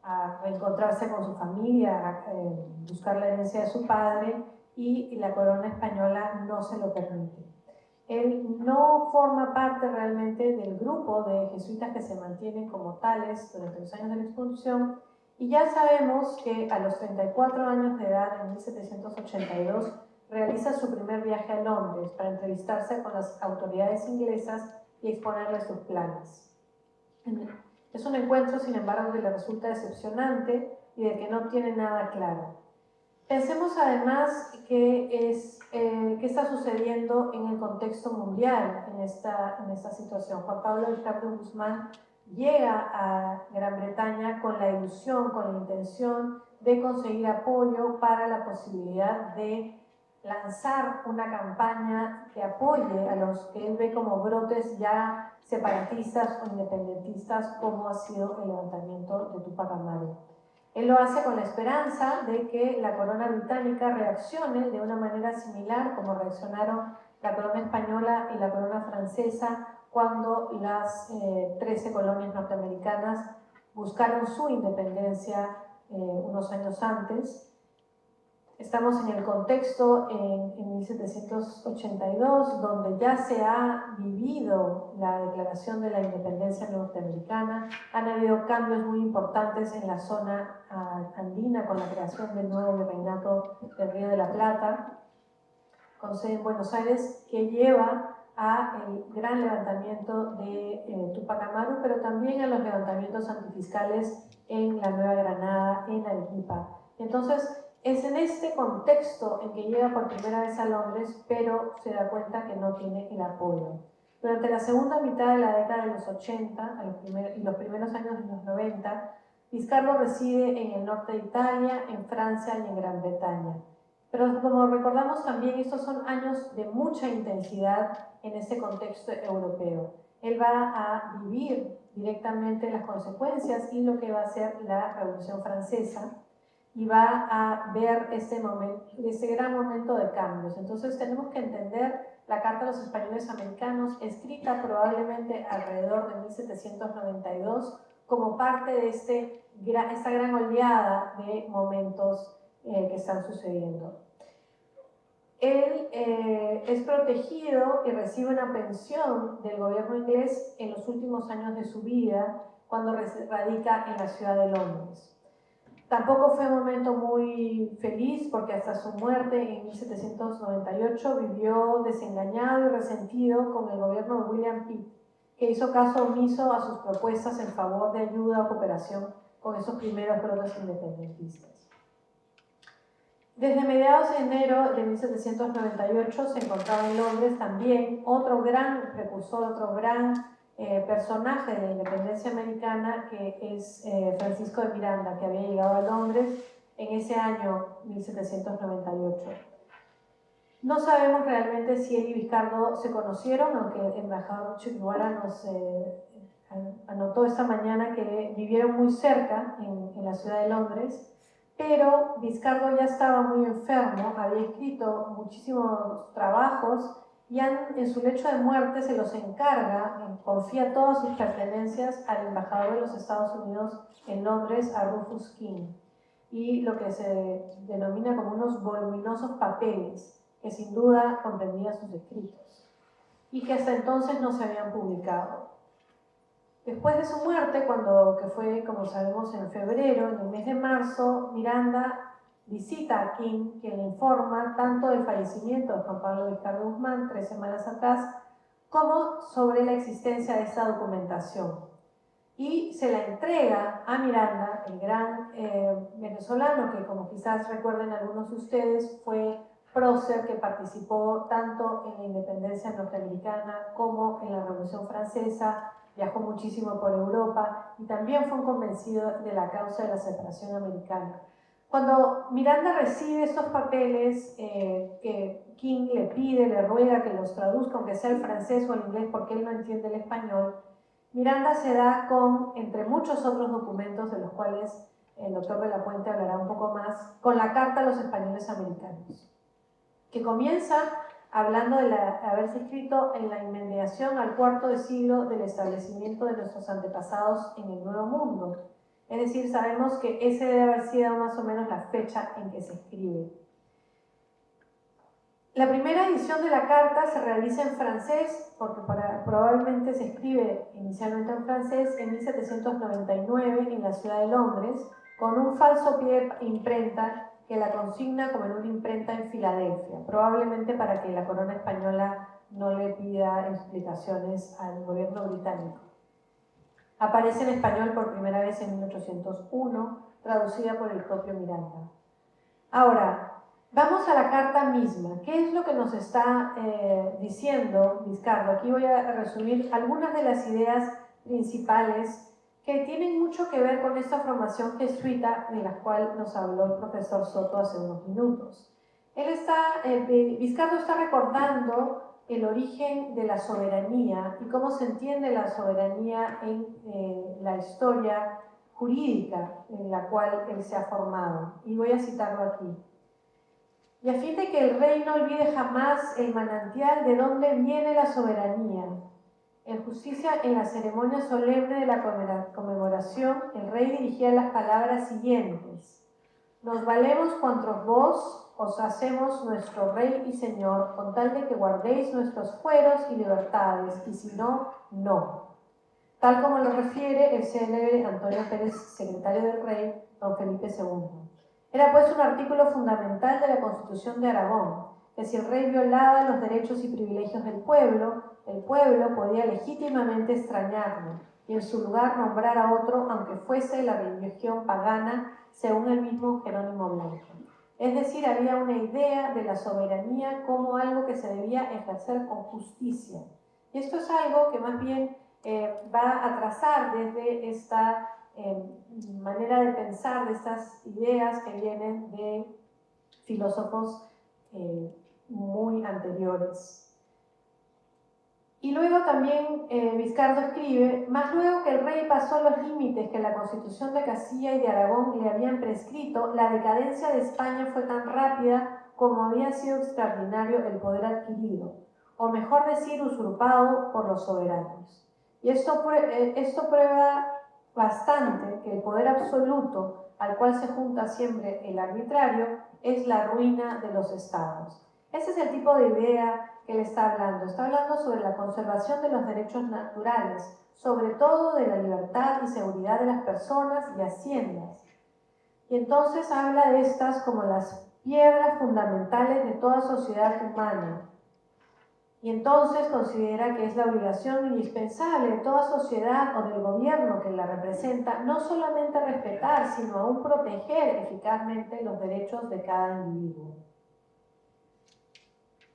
a reencontrarse con su familia, a buscar la herencia de su padre, y la corona española no se lo permite. Él no forma parte realmente del grupo de jesuitas que se mantienen como tales durante los años de la expulsión, y ya sabemos que a los 34 años de edad, en 1782, realiza su primer viaje a Londres para entrevistarse con las autoridades inglesas y exponerles sus planes. Es un encuentro, sin embargo, que le resulta decepcionante y de que no tiene nada claro. Pensemos además qué está sucediendo en el contexto mundial en esta situación. Juan Pablo Vizcardo Guzmán llega a Gran Bretaña con la ilusión, con la intención de conseguir apoyo para la posibilidad de lanzar una campaña que apoye a los que él ve como brotes ya separatistas o independentistas, como ha sido el levantamiento de Túpac Amaru. Él lo hace con la esperanza de que la corona británica reaccione de una manera similar como reaccionaron la corona española y la corona francesa cuando las 13 colonias norteamericanas buscaron su independencia unos años antes. Estamos en el contexto en 1782, donde ya se ha vivido la declaración de la independencia norteamericana. Han habido cambios muy importantes en la zona andina con la creación del nuevo virreinato del Río de la Plata, con sede en Buenos Aires, que lleva al gran levantamiento de Túpac Amaru, pero también a los levantamientos antifiscales en la Nueva Granada, en Arequipa. Entonces, es en este contexto en que llega por primera vez a Londres, pero se da cuenta que no tiene el apoyo. Durante la segunda mitad de la década de los 80 y los primeros años de los 90, Vizcardo reside en el norte de Italia, en Francia y en Gran Bretaña. Pero como recordamos también, estos son años de mucha intensidad en ese contexto europeo. Él va a vivir directamente las consecuencias y lo que va a ser la Revolución Francesa, y va a ver ese gran momento de cambios. Entonces tenemos que entender la Carta de los Españoles Americanos, escrita probablemente alrededor de 1792, como parte de esta gran oleada de momentos que están sucediendo. Él es protegido y recibe una pensión del gobierno inglés en los últimos años de su vida, cuando radica en la ciudad de Londres. Tampoco fue un momento muy feliz porque hasta su muerte en 1798 vivió desengañado y resentido con el gobierno de William Pitt, que hizo caso omiso a sus propuestas en favor de ayuda o cooperación con esos primeros brotes independentistas. Desde mediados de enero de 1798 se encontraba en Londres también otro gran precursor, otro gran personaje de la independencia americana, que es Francisco de Miranda, que había llegado a Londres en ese año 1798. No sabemos realmente si él y Vizcardo se conocieron, aunque el embajador Che Guevara nos anotó esta mañana que vivieron muy cerca en la ciudad de Londres, pero Vizcardo ya estaba muy enfermo, había escrito muchísimos trabajos y en su lecho de muerte se los encarga, confía todas sus pertenencias al embajador de los Estados Unidos en Londres, a Rufus King, y lo que se denomina como unos voluminosos papeles que sin duda comprendían sus escritos y que hasta entonces no se habían publicado. Después de su muerte, que fue, como sabemos, en febrero, en el mes de marzo, Miranda visita a King, quien le informa tanto del fallecimiento de Juan Pablo Vizcardo Guzmán 3 semanas atrás, como sobre la existencia de esta documentación. Y se la entrega a Miranda, el gran venezolano, que como quizás recuerden algunos de ustedes, fue prócer que participó tanto en la independencia norteamericana como en la Revolución Francesa, viajó muchísimo por Europa y también fue un convencido de la causa de la separación americana. Cuando Miranda recibe estos papeles que King le pide, le ruega que los traduzca, aunque sea el francés o el inglés, porque él no entiende el español, Miranda se da con, entre muchos otros documentos de los cuales el doctor de la Puente hablará un poco más, con la Carta a los Españoles Americanos, que comienza hablando de haberse escrito en la inmediación al cuarto siglo del establecimiento de nuestros antepasados en el Nuevo Mundo. Es decir, sabemos que ese debe haber sido más o menos la fecha en que se escribe. La primera edición de la carta se realiza en francés, porque probablemente se escribe inicialmente en francés, en 1799 en la ciudad de Londres, con un falso pie imprenta que la consigna como en una imprenta en Filadelfia, probablemente para que la corona española no le pida explicaciones al gobierno británico. Aparece en español por primera vez en 1801, traducida por el propio Miranda. Ahora, vamos a la carta misma. ¿Qué es lo que nos está diciendo Vizcardo? Aquí voy a resumir algunas de las ideas principales que tienen mucho que ver con esta formación jesuita de la cual nos habló el profesor Soto hace unos minutos. Vizcardo está recordando el origen de la soberanía y cómo se entiende la soberanía en la historia jurídica en la cual él se ha formado. Y voy a citarlo aquí. Y a fin de que el rey no olvide jamás el manantial de dónde viene la soberanía. En justicia, en la ceremonia solemne de la conmemoración, el rey dirigía las palabras siguientes. Nos valemos contra vos, os hacemos nuestro rey y señor, con tal de que guardéis nuestros fueros y libertades, y si no, no. Tal como lo refiere el célebre Antonio Pérez, secretario del rey, don Felipe II. Era pues un artículo fundamental de la Constitución de Aragón, que si el rey violaba los derechos y privilegios del pueblo, el pueblo podía legítimamente extrañarlo y en su lugar nombrar a otro, aunque fuese la religión pagana, según el mismo Jerónimo Blanco. Es decir, había una idea de la soberanía como algo que se debía ejercer con justicia. Y esto es algo que más bien va a trazar desde esta manera de pensar, de estas ideas que vienen de filósofos muy anteriores. Y luego también Vizcardo escribe, más luego que el rey pasó los límites que la Constitución de Castilla y de Aragón le habían prescrito, la decadencia de España fue tan rápida como había sido extraordinario el poder adquirido, o mejor decir, usurpado por los soberanos. Y esto prueba bastante que el poder absoluto, al cual se junta siempre el arbitrario, es la ruina de los estados. Ese es el tipo de idea que él está hablando. Está hablando sobre la conservación de los derechos naturales, sobre todo de la libertad y seguridad de las personas y haciendas. Y entonces habla de estas como las piedras fundamentales de toda sociedad humana. Y entonces considera que es la obligación indispensable de toda sociedad o del gobierno que la representa no solamente respetar, sino aún proteger eficazmente los derechos de cada individuo.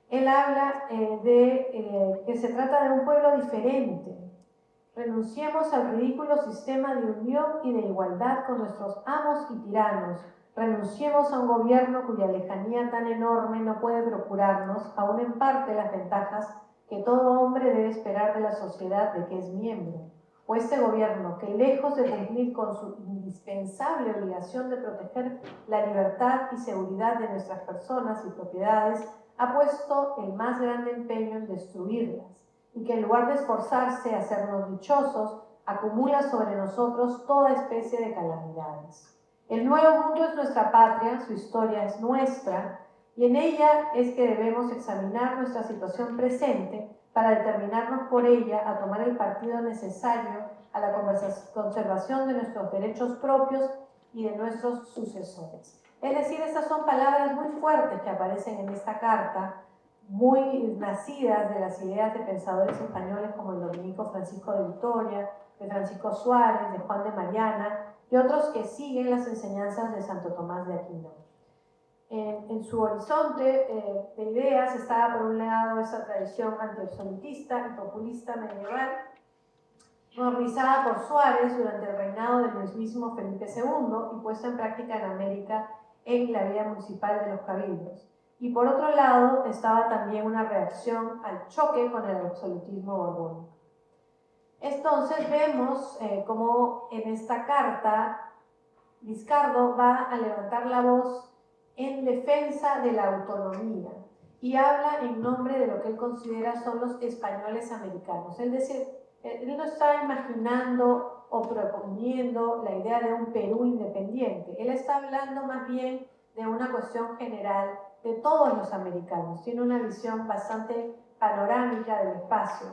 Él habla de que se trata de un pueblo diferente. Renunciemos al ridículo sistema de unión y de igualdad con nuestros amos y tiranos. Renunciemos a un gobierno cuya lejanía tan enorme no puede procurarnos, aún en parte, las ventajas que todo hombre debe esperar de la sociedad de que es miembro. O este gobierno que, lejos de cumplir con su indispensable obligación de proteger la libertad y seguridad de nuestras personas y propiedades, ha puesto el más grande empeño en destruirlas, y que en lugar de esforzarse a hacernos dichosos, acumula sobre nosotros toda especie de calamidades. El nuevo mundo es nuestra patria, su historia es nuestra, y en ella es que debemos examinar nuestra situación presente para determinarnos por ella a tomar el partido necesario a la conservación de nuestros derechos propios y de nuestros sucesores. Es decir, estas son palabras muy fuertes que aparecen en esta carta, muy nacidas de las ideas de pensadores españoles como el dominico Francisco de Vitoria, de Francisco Suárez, de Juan de Mariana y otros que siguen las enseñanzas de Santo Tomás de Aquino. En su horizonte de ideas estaba por un lado esa tradición antiabsolutista y populista medieval, organizada por Suárez durante el reinado del mismísimo Felipe II y puesta en práctica en América en la vida municipal de los cabildos. Y por otro lado estaba también una reacción al choque con el absolutismo borbónico. Entonces vemos cómo en esta carta Vizcardo va a levantar la voz en defensa de la autonomía y habla en nombre de lo que él considera son los españoles americanos. Es decir, él no está imaginando o proponiendo la idea de un Perú independiente. Él está hablando más bien de una cuestión general de todos los americanos. Tiene una visión bastante panorámica del espacio.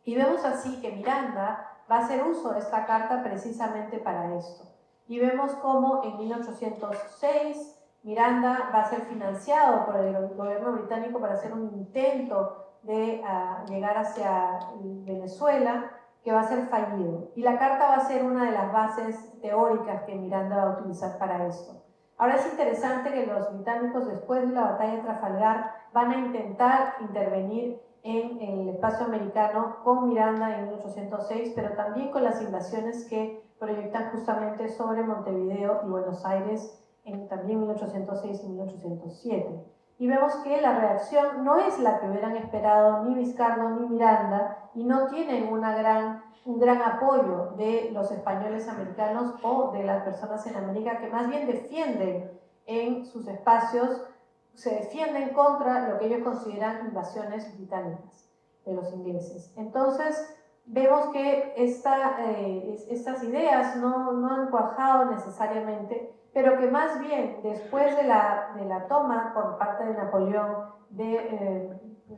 Y vemos así que Miranda va a hacer uso de esta carta precisamente para esto. Y vemos cómo en 1806 Miranda va a ser financiado por el gobierno británico para hacer un intento de llegar hacia Venezuela, que va a ser fallido. Y la carta va a ser una de las bases teóricas que Miranda va a utilizar para esto. Ahora es interesante que los británicos, después de la batalla de Trafalgar, van a intentar intervenir en el espacio americano con Miranda en 1806, pero también con las invasiones que proyectan justamente sobre Montevideo y Buenos Aires en también 1806 y 1807. Y vemos que la reacción no es la que hubieran esperado ni Vizcardo ni Miranda y no tienen un gran apoyo de los españoles americanos o de las personas en América que más bien defienden en sus espacios, se defienden contra lo que ellos consideran invasiones británicas de los ingleses. Entonces vemos que estas ideas no han cuajado necesariamente, pero que más bien después de la toma por parte de Napoleón de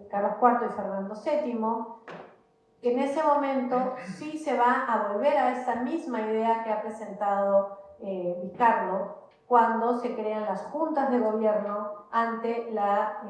Carlos IV y Fernando VII, en ese momento sí se va a volver a esta misma idea que ha presentado Vizcardo cuando se crean las juntas de gobierno ante la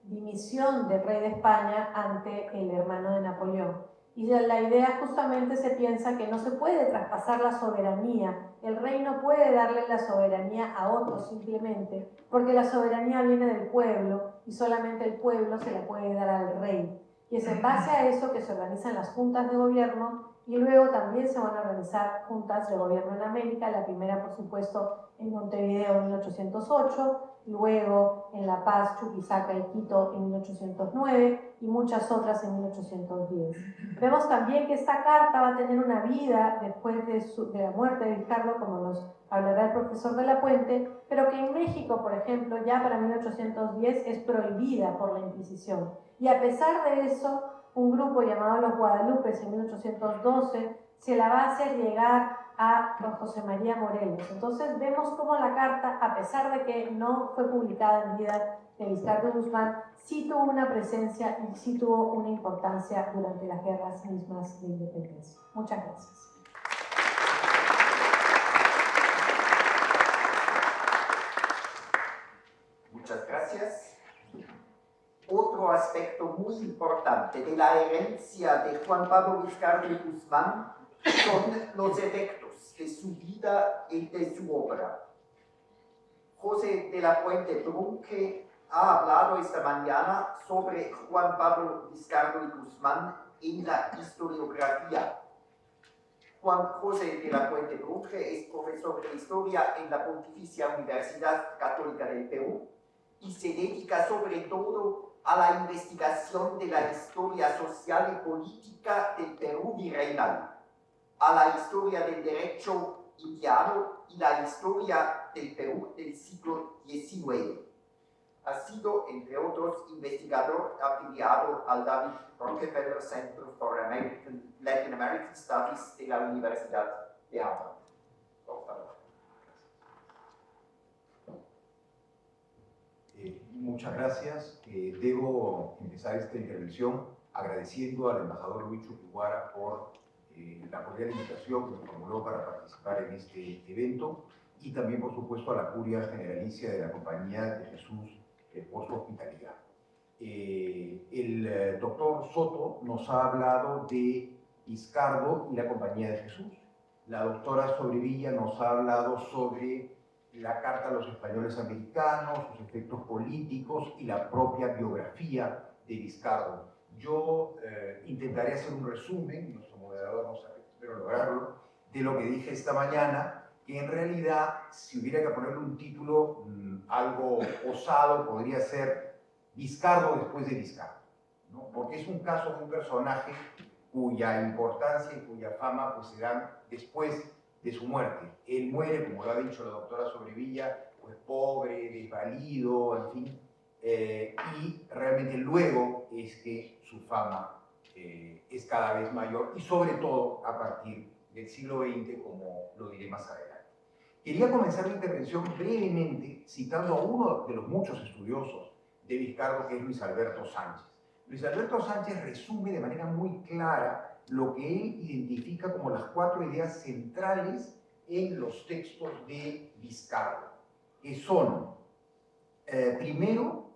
dimisión del rey de España ante el hermano de Napoleón. Y la idea justamente se piensa que no se puede traspasar la soberanía, el rey no puede darle la soberanía a otros simplemente, porque la soberanía viene del pueblo y solamente el pueblo se la puede dar al rey. Y es en base a eso que se organizan las juntas de gobierno y luego también se van a organizar juntas de gobierno en América, la primera por supuesto en Montevideo en 1808, luego en La Paz, Chuquisaca y Quito en 1809 y muchas otras en 1810. Vemos también que esta carta va a tener una vida después de la muerte de Vizcardo, como nos hablará el profesor de la Puente, pero que en México, por ejemplo, ya para 1810 es prohibida por la Inquisición. Y a pesar de eso, un grupo llamado los Guadalupes en 1812 se la va a hacer llegar a don José María Morelos. Entonces vemos cómo la carta, a pesar de que no fue publicada en vida de Vizcardo Guzmán, sí tuvo una presencia y sí tuvo una importancia durante las guerras mismas de independencia. Muchas gracias. aspecto muy importante de la herencia de Juan Pablo Vizcardo y Guzmán son los efectos de su vida y de su obra. José de la Puente Brunque ha hablado esta mañana sobre Juan Pablo Vizcardo y Guzmán en la historiografía. Juan José de la Puente Brunque es profesor de Historia en la Pontificia Universidad Católica del Perú y se dedica sobre todo a la investigación de la historia social y política del Perú virreinal, a la historia del derecho indiano y la historia del Perú del siglo XIX. Ha sido, entre otros, investigador afiliado al David Rockefeller Center for Latin American Studies de la Universidad de Harvard. Por favor. Muchas gracias. Debo empezar esta intervención agradeciendo al embajador Luis Chuquiguara por la cordial invitación que me formuló para participar en este evento y también, por supuesto, a la Curia Generalicia de la Compañía de Jesús por su hospitalidad. El doctor Soto nos ha hablado de Vizcardo y la Compañía de Jesús. La doctora Sobrevilla nos ha hablado sobre la Carta a los Españoles Americanos, sus efectos políticos y la propia biografía de Vizcardo. Yo intentaré hacer un resumen, nuestro moderador no sabe, espero lograrlo, de lo que dije esta mañana, que en realidad, si hubiera que ponerle un título algo osado, podría ser Vizcardo después de Vizcardo, ¿no? Porque es un caso de un personaje cuya importancia y cuya fama pues, se dan después de su muerte. Él muere, como lo ha dicho la doctora Sobrevilla, pues pobre, desvalido, en fin, y realmente luego es que su fama es cada vez mayor y sobre todo a partir del siglo XX, como lo diré más adelante. Quería comenzar la intervención brevemente citando a uno de los muchos estudiosos de Vizcardo, que es Luis Alberto Sánchez. Luis Alberto Sánchez resume de manera muy clara lo que él identifica como las 4 ideas centrales en los textos de Vizcardo, que son, primero,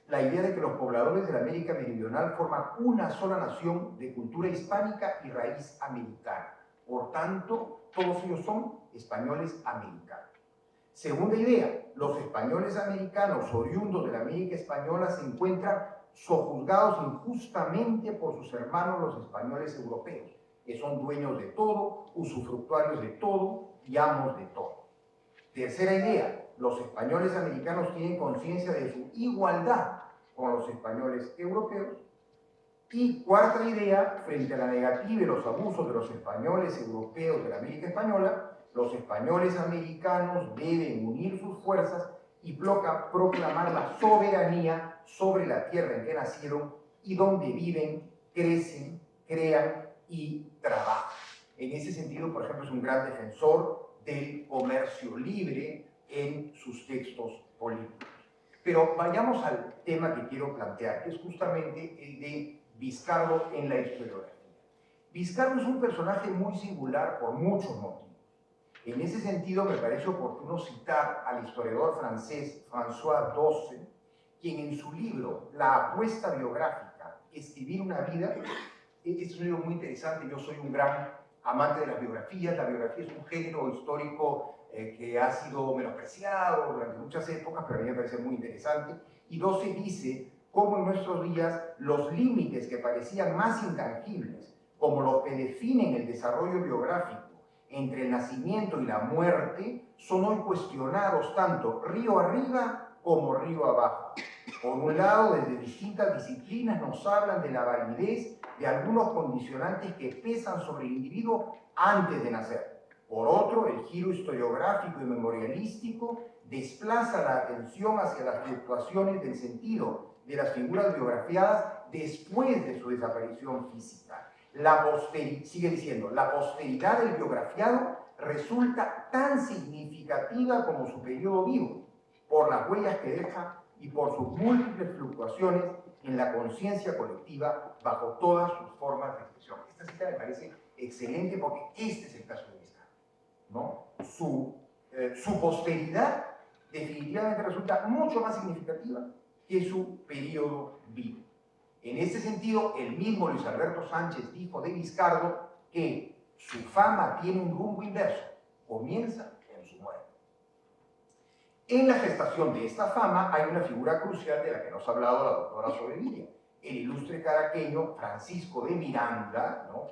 la idea de que los pobladores de la América Meridional forman una sola nación de cultura hispánica y raíz americana. Por tanto, todos ellos son españoles americanos. Segunda idea, los españoles americanos oriundos de la América Española se encuentran sojuzgados injustamente por sus hermanos los españoles europeos, que son dueños de todo, usufructuarios de todo y amos de todo. Tercera idea, los españoles americanos tienen conciencia de su igualdad con los españoles europeos. Y cuarta idea, frente a la negativa y los abusos de los españoles europeos de la América Española, los españoles americanos deben unir sus fuerzas y proclamar la soberanía sobre la tierra en que nacieron y donde viven, crecen, crean y trabajan. En ese sentido, por ejemplo, es un gran defensor del comercio libre en sus textos políticos. Pero vayamos al tema que quiero plantear, que es justamente el de Vizcardo en la historiografía. Vizcardo es un personaje muy singular por muchos motivos. En ese sentido, me parece oportuno citar al historiador francés François Dosse, quien en su libro La apuesta biográfica, escribir una vida, es un libro muy interesante. Yo soy un gran amante de las biografías. La biografía es un género histórico que ha sido menospreciado durante muchas épocas, pero a mí me parece muy interesante. Y Dosse dice cómo en nuestros días los límites que parecían más intangibles, como los que definen el desarrollo biográfico entre el nacimiento y la muerte, son hoy cuestionados tanto río arriba como río abajo. Por un lado, desde distintas disciplinas nos hablan de la validez de algunos condicionantes que pesan sobre el individuo antes de nacer. Por otro, el giro historiográfico y memorialístico desplaza la atención hacia las fluctuaciones del sentido de las figuras biografiadas después de su desaparición física. Sigue diciendo, la posteridad del biografiado resulta tan significativa como su periodo vivo, por las huellas que deja y por sus múltiples fluctuaciones en la conciencia colectiva bajo todas sus formas de expresión. Esta cita me parece excelente porque este es el caso de Vizcardo, ¿no? Su posteridad definitivamente resulta mucho más significativa que su periodo vivo. En ese sentido, el mismo Luis Alberto Sánchez dijo de Vizcardo que su fama tiene un rumbo inverso, comienza en su muerte. En la gestación de esta fama hay una figura crucial de la que nos ha hablado la doctora Sobrevilla, el ilustre caraqueño Francisco de Miranda, ¿no?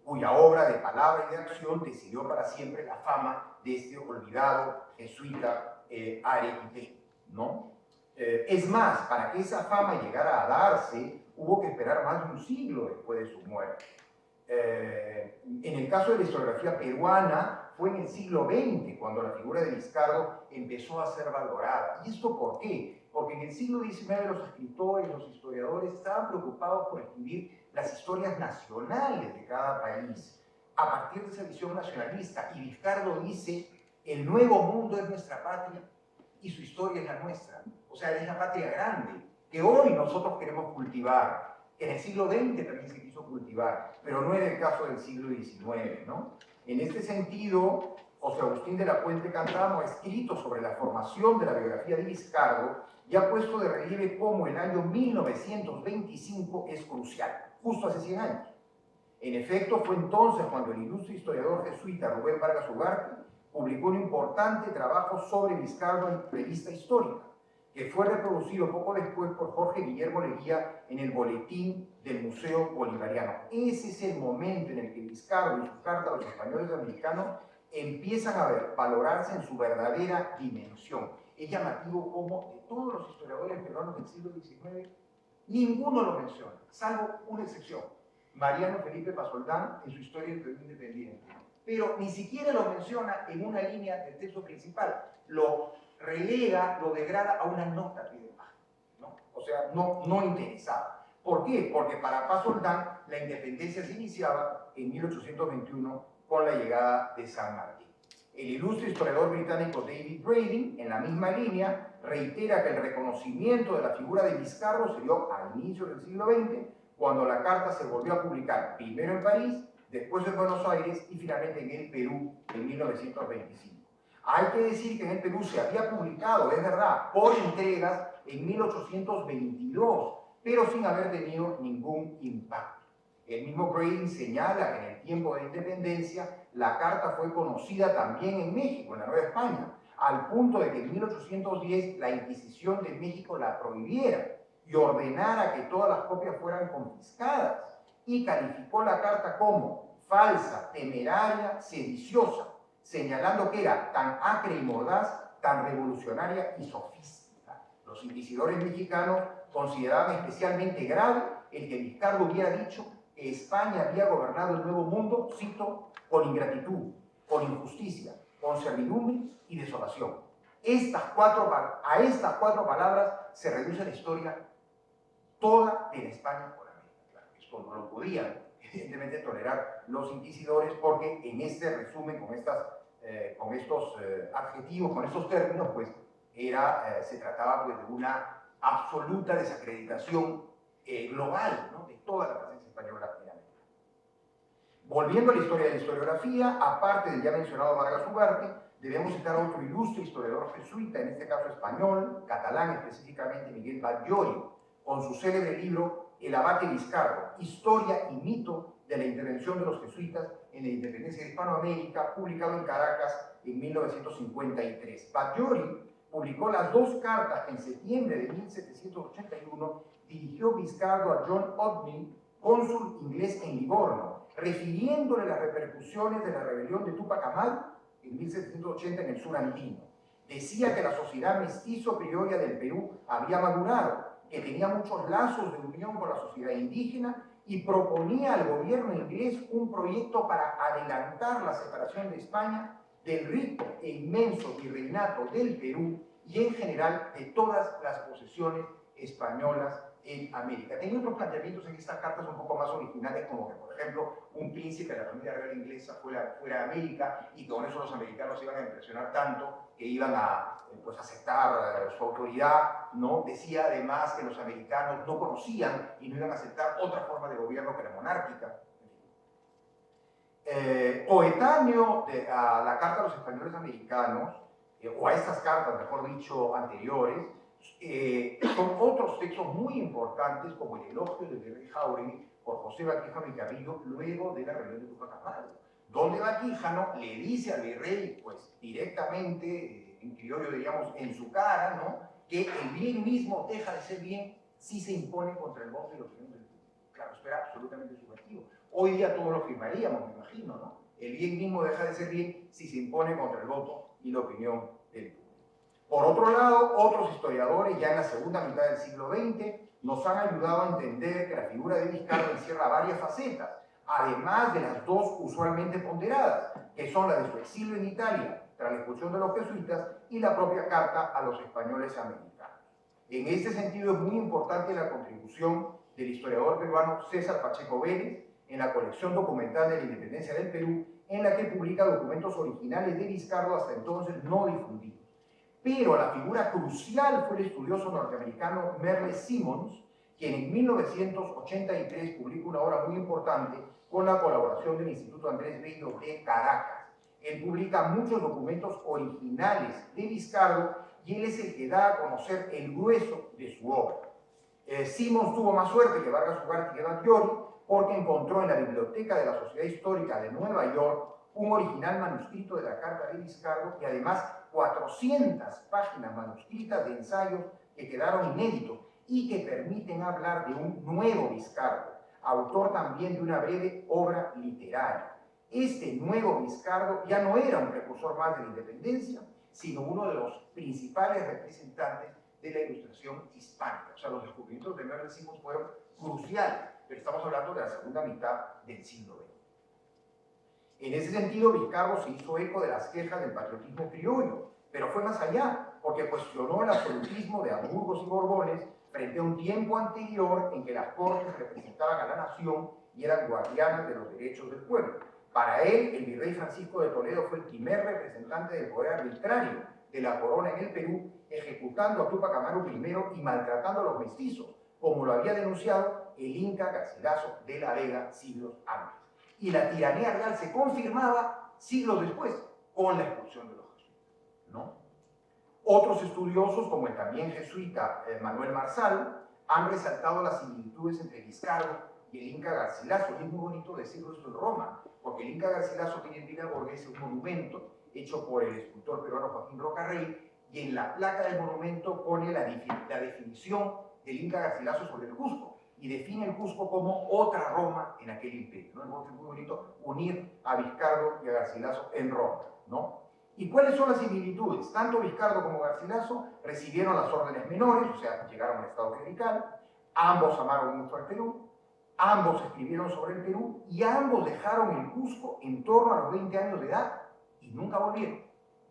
Cuya obra de palabra y de acción decidió para siempre la fama de este olvidado jesuita arequipeño, ¿no? Es más, para que esa fama llegara a darse, hubo que esperar más de un siglo después de su muerte. En el caso de la historiografía peruana, fue en el siglo XX cuando la figura de Vizcardo empezó a ser valorada. ¿Y esto por qué? Porque en el siglo XIX los escritores, los historiadores estaban preocupados por escribir las historias nacionales de cada país a partir de esa visión nacionalista. Y Vizcardo dice, el nuevo mundo es nuestra patria y su historia es la nuestra. O sea, es la patria grande, que hoy nosotros queremos cultivar. En el siglo XX también se quiso cultivar, pero no en el caso del siglo XIX, ¿no? En este sentido, José Agustín de la Puente Cantamo ha escrito sobre la formación de la biografía de Vizcardo y ha puesto de relieve cómo el año 1925 es crucial, justo hace 100 años. En efecto, fue entonces cuando el ilustre historiador jesuita Rubén Vargas Ugarte publicó un importante trabajo sobre Vizcardo en Revista Histórica, que fue reproducido poco después por Jorge Guillermo Leguía en el boletín del Museo Bolivariano. Ese es el momento en el que Vizcardo y sus cartas a los españoles americanos empiezan a valorarse en su verdadera dimensión. Es llamativo cómo de todos los historiadores peruanos del siglo XIX, ninguno lo menciona, salvo una excepción, Mariano Felipe Pasoldán en su Historia del Perú Independiente. Pero ni siquiera lo menciona en una línea del texto principal, lo relega, lo degrada a una nota a pie de página, ¿no? O sea, no interesada. ¿Por qué? Porque para Pasoldán la independencia se iniciaba en 1821 con la llegada de San Martín. El ilustre historiador británico David Brading, en la misma línea, reitera que el reconocimiento de la figura de Vizcardo se dio al inicio del siglo XX, cuando la carta se volvió a publicar primero en París, después en Buenos Aires y finalmente en el Perú en 1925. Hay que decir que en el Perú se había publicado, es verdad, por entregas en 1822, pero sin haber tenido ningún impacto. El mismo Brading señala que en el tiempo de la independencia la carta fue conocida también en México, en la Nueva España, al punto de que en 1810 la Inquisición de México la prohibiera y ordenara que todas las copias fueran confiscadas, y calificó la carta como falsa, temeraria, sediciosa, señalando que era tan acre y mordaz, tan revolucionaria y sofística. Los inquisidores mexicanos consideraban especialmente grave el que Vizcardo hubiera dicho que España había gobernado el Nuevo Mundo, cito, con ingratitud, con injusticia, con servidumbre y desolación. A estas cuatro palabras se reduce la historia toda de la España por América. Claro, esto no lo podían, evidentemente, tolerar los inquisidores, porque en este resumen, con estos adjetivos, con estos términos, pues se trataba pues, de una absoluta desacreditación global, ¿no? De toda la presencia española en América. Volviendo a la historia de la historiografía, aparte del ya mencionado Vargas Ugarte, debemos citar a otro ilustre historiador jesuita, en este caso español, catalán específicamente, Miguel Batllori, con su célebre libro El abate Vizcardo, historia y mito de la intervención de los jesuitas en la independencia de Hispanoamérica, publicado en Caracas en 1953. Batllori publicó las dos cartas que en septiembre de 1781 dirigió Vizcardo a John Otney, cónsul inglés en Livorno, refiriéndole las repercusiones de la rebelión de Túpac Amaru en 1780 en el sur andino. Decía que la sociedad mestizo-criolla del Perú había madurado, que tenía muchos lazos de unión con la sociedad indígena, y proponía al gobierno inglés un proyecto para adelantar la separación de España del rico e inmenso virreinato del Perú y en general de todas las posesiones españolas en América. Tenía otros planteamientos en estas cartas un poco más originales, como que, por ejemplo, un príncipe de la familia real inglesa fuera a América y con eso los americanos iban a impresionar tanto que iban a pues, aceptar su autoridad, ¿no? Decía además que los americanos no conocían y no iban a aceptar otra forma de gobierno que la monárquica. Coetáneo a la Carta a los Españoles Americanos, o a estas cartas, mejor dicho, anteriores, Son otros textos muy importantes, como el elogio del virrey Jáuregui por José Baquijano y Carrillo luego de la rebelión de Tupac Amaru, donde Baquijano le dice al virrey, pues directamente, en criollo diríamos, en su cara, ¿no?, que el bien mismo deja de ser bien si se impone contra el voto y la opinión del público. Claro, esto era absolutamente subjetivo. Hoy día todos lo firmaríamos, me imagino, ¿no? El bien mismo deja de ser bien si se impone contra el voto y la opinión del público. Por otro lado, otros historiadores ya en la segunda mitad del siglo XX nos han ayudado a entender que la figura de Vizcarra encierra varias facetas, además de las dos usualmente ponderadas, que son la de su exilio en Italia tras la expulsión de los jesuitas y la propia carta a los españoles americanos. En este sentido es muy importante la contribución del historiador peruano César Pacheco Vélez en la colección documental de la independencia del Perú, en la que publica documentos originales de Vizcarra hasta entonces no difundidos. Pero la figura crucial fue el estudioso norteamericano Merle Simmons, quien en 1983 publicó una obra muy importante con la colaboración del Instituto Andrés Bello de Caracas. Él publica muchos documentos originales de Vizcarra y él es el que da a conocer el grueso de su obra. Simmons tuvo más suerte que Vargas Ugarte y Batllori porque encontró en la biblioteca de la Sociedad Histórica de Nueva York un original manuscrito de la carta de Vizcarra y además 400 páginas manuscritas de ensayos que quedaron inéditos y que permiten hablar de un nuevo Vizcarra, autor también de una breve obra literaria. Este nuevo Vizcarra ya no era un precursor más de la independencia, sino uno de los principales representantes de la ilustración hispánica. O sea, los descubrimientos de Merle Simmons fueron cruciales, pero estamos hablando de la segunda mitad del siglo XX. En ese sentido, Vizcarra se hizo eco de las quejas del patriotismo criollo, pero fue más allá, porque cuestionó el absolutismo de Habsburgos y Borbones frente a un tiempo anterior en que las cortes representaban a la nación y eran guardianas de los derechos del pueblo. Para él, el virrey Francisco de Toledo fue el primer representante del poder arbitrario de la corona en el Perú, ejecutando a Túpac Amaru I y maltratando a los mestizos, como lo había denunciado el Inca Garcilaso de la Vega siglos antes. Y la tiranía real se confirmaba siglos después con la expulsión de los jesuitas, ¿no? Otros estudiosos, como el también jesuita Manuel Marsal, han resaltado las similitudes entre Vizcarra y el Inca Garcilaso. Y es muy bonito decirlo esto en Roma, porque el Inca Garcilaso tiene en Villa Borghese un monumento hecho por el escultor peruano Joaquín Rocarrey, y en la placa del monumento pone la definición del Inca Garcilaso sobre el Cusco, y define el Cusco como otra Roma en aquel imperio, ¿no? Es muy bonito unir a Vizcarra y a Garcilaso en Roma, ¿no? ¿Y cuáles son las similitudes? Tanto Vizcarra como Garcilaso recibieron las órdenes menores, o sea, llegaron al estado clerical, ambos amaron mucho al Perú, ambos escribieron sobre el Perú y ambos dejaron el Cusco en torno a los 20 años de edad y nunca volvieron,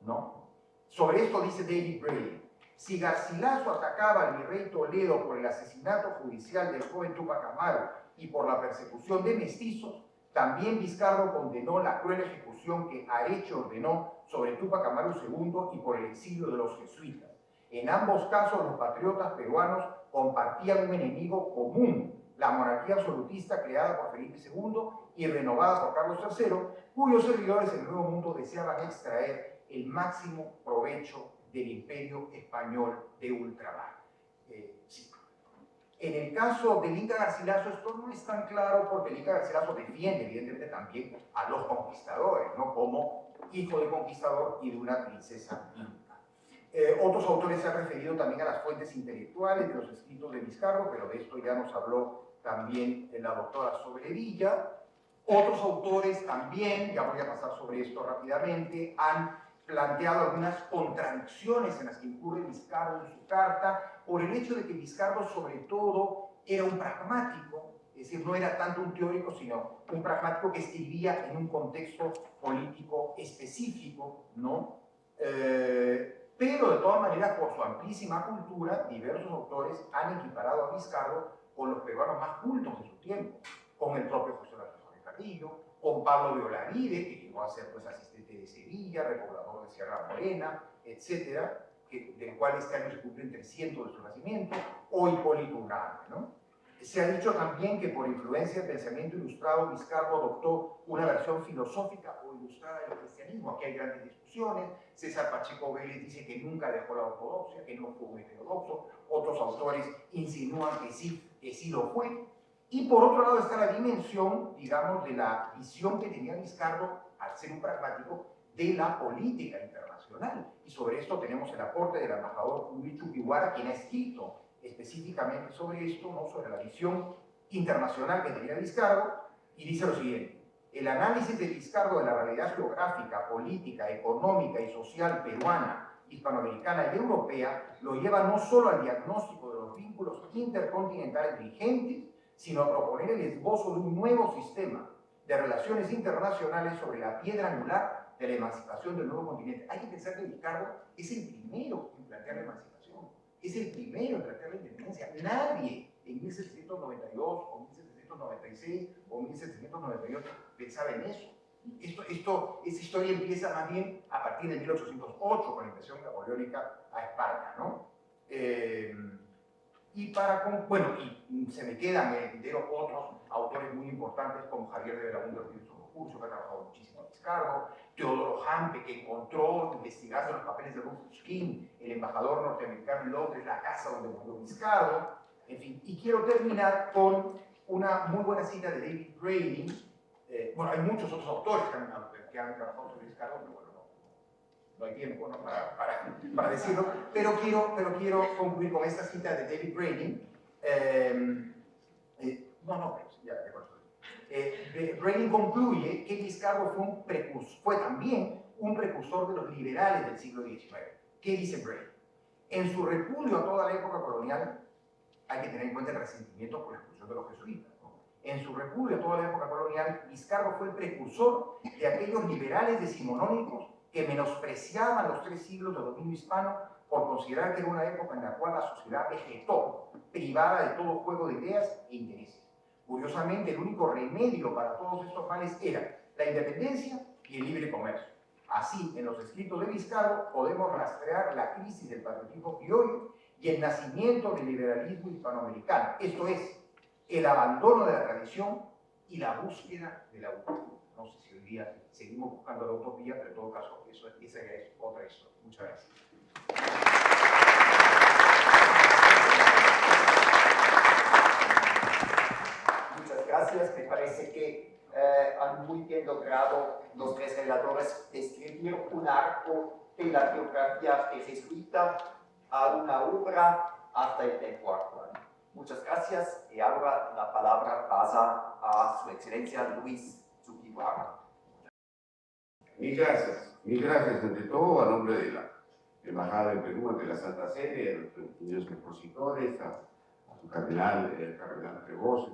¿no? Sobre esto dice David Braille: si Garcilaso atacaba al virrey Toledo por el asesinato judicial del joven Túpac Amaru y por la persecución de mestizos, también Vizcarra condenó la cruel ejecución que Areche ordenó sobre Túpac Amaru II y por el exilio de los jesuitas. En ambos casos, los patriotas peruanos compartían un enemigo común, la monarquía absolutista creada por Felipe II y renovada por Carlos III, cuyos servidores en el Nuevo Mundo deseaban extraer el máximo provecho del imperio español de ultramar. Sí. En el caso del Inca Garcilaso esto no es tan claro, porque el Inca Garcilaso defiende evidentemente también a los conquistadores, ¿no?, como hijo de conquistador y de una princesa inca. Otros autores se han referido también a las fuentes intelectuales de los escritos de Vizcarra, pero de esto ya nos habló también la doctora Sobrevilla. Otros autores también, ya voy a pasar sobre esto rápidamente, han planteado algunas contradicciones en las que incurre Vizcarra en su carta, por el hecho de que Vizcarra sobre todo era un pragmático, es decir, no era tanto un teórico, sino un pragmático que escribía en un contexto político específico, ¿no? Pero de todas maneras, por su amplísima cultura, diversos autores han equiparado a Vizcarra con los peruanos más cultos de su tiempo, con el propio José Baquijano de Carrillo, con Pablo de Olavide, que llegó a ser pues asistente de Sevilla, repoblador de Sierra Morena, etcétera, del cual este año se cumplen 300 de su nacimiento, o Hipólito Unanue, ¿no? Se ha dicho también que por influencia del pensamiento ilustrado, Vizcarra adoptó una versión filosófica o Ilustrada del cristianismo. Aquí hay grandes discusiones. César Pacheco Vélez dice que nunca dejó la ortodoxia, que no fue un heterodoxo. Otros autores insinúan que sí lo fue. Y por otro lado está la dimensión, digamos, de la visión que tenía Vizcarro, al ser un pragmático, de la política internacional. Y sobre esto tenemos el aporte del embajador Luis Chuquiguara, quien ha escrito específicamente sobre esto, ¿no? Sobre la visión internacional que tenía Vizcarro, y dice lo siguiente: el análisis de Vizcarro de la realidad geográfica, política, económica y social peruana, hispanoamericana y europea lo lleva no solo al diagnóstico de los vínculos intercontinentales vigentes, sino a proponer el esbozo de un nuevo sistema de relaciones internacionales sobre la piedra angular de la emancipación del nuevo continente. Hay que pensar que Vizcarro es el primero en plantear la emancipación, es el primero en plantear la independencia. Nadie en 1792 o 1796 o 1798 pensaba en eso. Esa historia empieza más bien a partir de 1808 con la invasión napoleónica a España, ¿no? Y se me quedan en el tintero otros autores muy importantes como Javier de Belaúnde Ortiz Curcio, que ha trabajado muchísimo en Vizcarro, Teodoro Hampe, que encontró, investigando los papeles de Rufus King, el embajador norteamericano en Londres, la casa donde murió Vizcarro, en fin. Y quiero terminar con una muy buena cita de David Grayling. Hay muchos otros autores que han trabajado sobre Vizcarro, pero bueno, no hay tiempo, ¿no? para decirlo, pero quiero concluir con esta cita de David Grayling. Grayling concluye que Vizcarro fue también un precursor de los liberales del siglo XIX. ¿Qué dice Grayling? En su repudio a toda la época colonial, hay que tener en cuenta el resentimiento por la expulsión de los jesuitas, ¿no? En su repudio a toda la época colonial, Vizcarro fue el precursor de aquellos liberales decimonónicos que menospreciaban los 3 siglos de dominio hispano por considerar que era una época en la cual la sociedad vegetó, privada de todo juego de ideas e intereses. Curiosamente, el único remedio para todos estos males era la independencia y el libre comercio. Así, en los escritos de Vizcarro podemos rastrear la crisis del patriotismo criollo y el nacimiento del liberalismo hispanoamericano, esto es, el abandono de la tradición y la búsqueda de la utopía. No sé si hoy día seguimos buscando la utopía, pero en todo caso, esa ya es otra historia. Muchas gracias. Muchas gracias. Me parece que han muy bien logrado los 3 relatores describir un arco de la biografía de jesuita a una obra hasta el tiempo actual. Muchas gracias y ahora la palabra pasa a su excelencia Luis Chuquiguara. Mil gracias ante todo a nombre de la Embajada de Perú ante la Santa Sede, a nuestros distinguidos expositores, a su cardenal Prevost,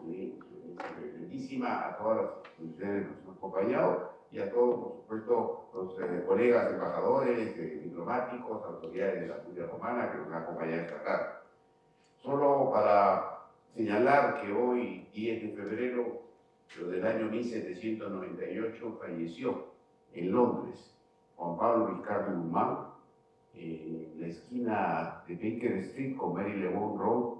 bellísima, a todas las instituciones que nos han acompañado y a todos, por supuesto, los colegas embajadores, diplomáticos, autoridades de la Curia Romana que nos han acompañado esta tarde. Solo para señalar que hoy, 10 de febrero del año 1798, falleció en Londres Juan Pablo Vizcarro Guzmán, en la esquina de Baker Street con Marylebone Road,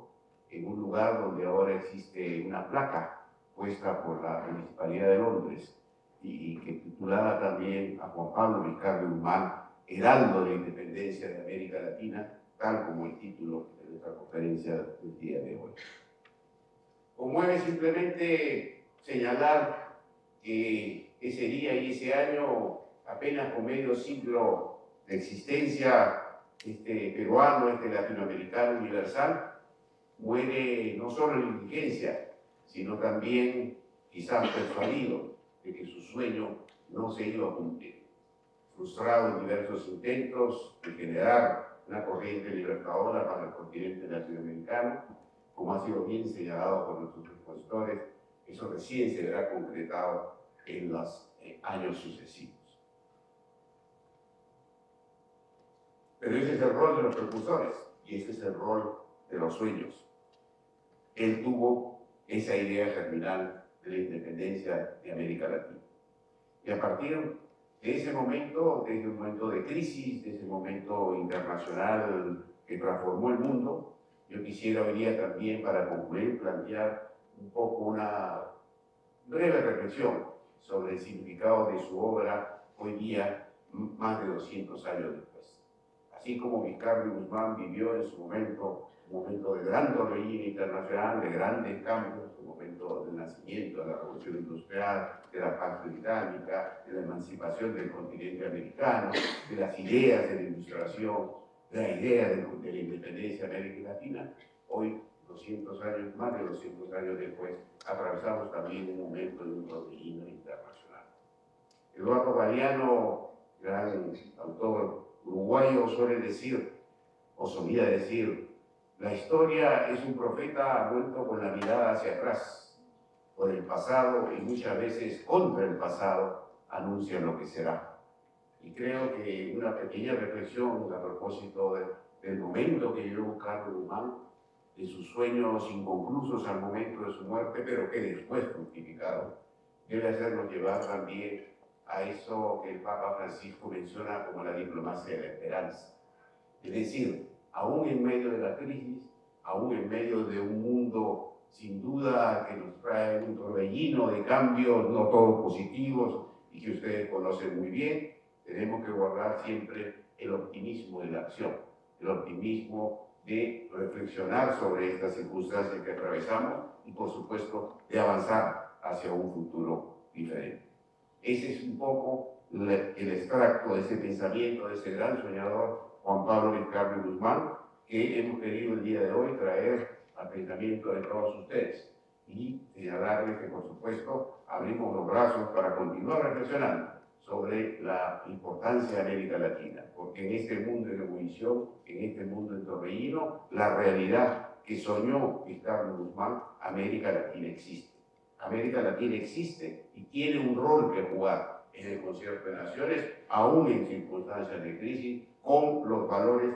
en un lugar donde ahora existe una placa puesta por la Municipalidad de Londres y que titulada también a Juan Pablo Vizcarro Guzmán, Heraldo de la Independencia de América Latina, tal como el título de nuestra conferencia del día de hoy. Conmueve simplemente señalar que ese día y ese año, apenas con medio siglo de existencia, este peruano, este latinoamericano universal, muere no solo en indigencia, sino también quizás persuadido de que su sueño no se iba a cumplir. Frustrado en diversos intentos de generar una corriente libertadora para el continente latinoamericano, como ha sido bien señalado por nuestros expositores, eso recién se verá concretado en los años sucesivos. Pero ese es el rol de los precursores y ese es el rol de los sueños. Él tuvo esa idea germinal de la independencia de América Latina. Y a partir de ese momento, de ese momento de crisis, de ese momento internacional que transformó el mundo, yo quisiera hoy día también, para concluir, plantear un poco una breve reflexión sobre el significado de su obra hoy día, más de 200 años después. Así como Vizcarra Guzmán vivió en su momento, un momento de gran torbellino internacional, de grandes cambios, un momento del nacimiento de la Revolución Industrial, de la Paz Británica, de la emancipación del continente americano, de las ideas de la industrialización, de la idea de la independencia de América Latina. Hoy, 200 años, más de 200 años después, atravesamos también un momento de un torbellino internacional. Eduardo Galeano, gran autor uruguayo, suele decir, o solía decir, la historia es un profeta vuelto con la mirada hacia atrás, por el pasado y muchas veces contra el pasado, anuncia lo que será. Y creo que una pequeña reflexión a propósito del momento que vivió Carlos Guzmán, de sus sueños inconclusos al momento de su muerte, pero que después fructificaron, debe hacernos llevar también a eso que el Papa Francisco menciona como la diplomacia de la esperanza. Es decir, aún en medio de la crisis, aún en medio de un mundo sin duda que nos trae un torbellino de cambios, no todos positivos, y que ustedes conocen muy bien, tenemos que guardar siempre el optimismo de la acción, el optimismo de reflexionar sobre estas circunstancias que atravesamos y, por supuesto, de avanzar hacia un futuro diferente. Ese es un poco el extracto de ese pensamiento, de ese gran soñador, Juan Pablo Vizcarra Guzmán, que hemos querido el día de hoy traer al pensamiento de todos ustedes y señalarles que, por supuesto, abrimos los brazos para continuar reflexionando sobre la importancia de América Latina, porque en este mundo en ebullición, en este mundo en torbellino, la realidad que soñó Vizcarra Guzmán, América Latina existe. América Latina existe y tiene un rol que jugar en el concierto de naciones, aún en circunstancias de crisis, con los valores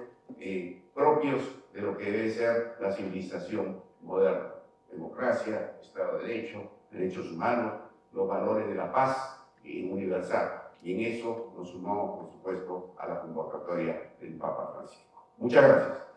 propios de lo que debe ser la civilización moderna. Democracia, Estado de Derecho, derechos humanos, los valores de la paz universal. Y en eso nos sumamos, por supuesto, a la convocatoria del Papa Francisco. Muchas gracias.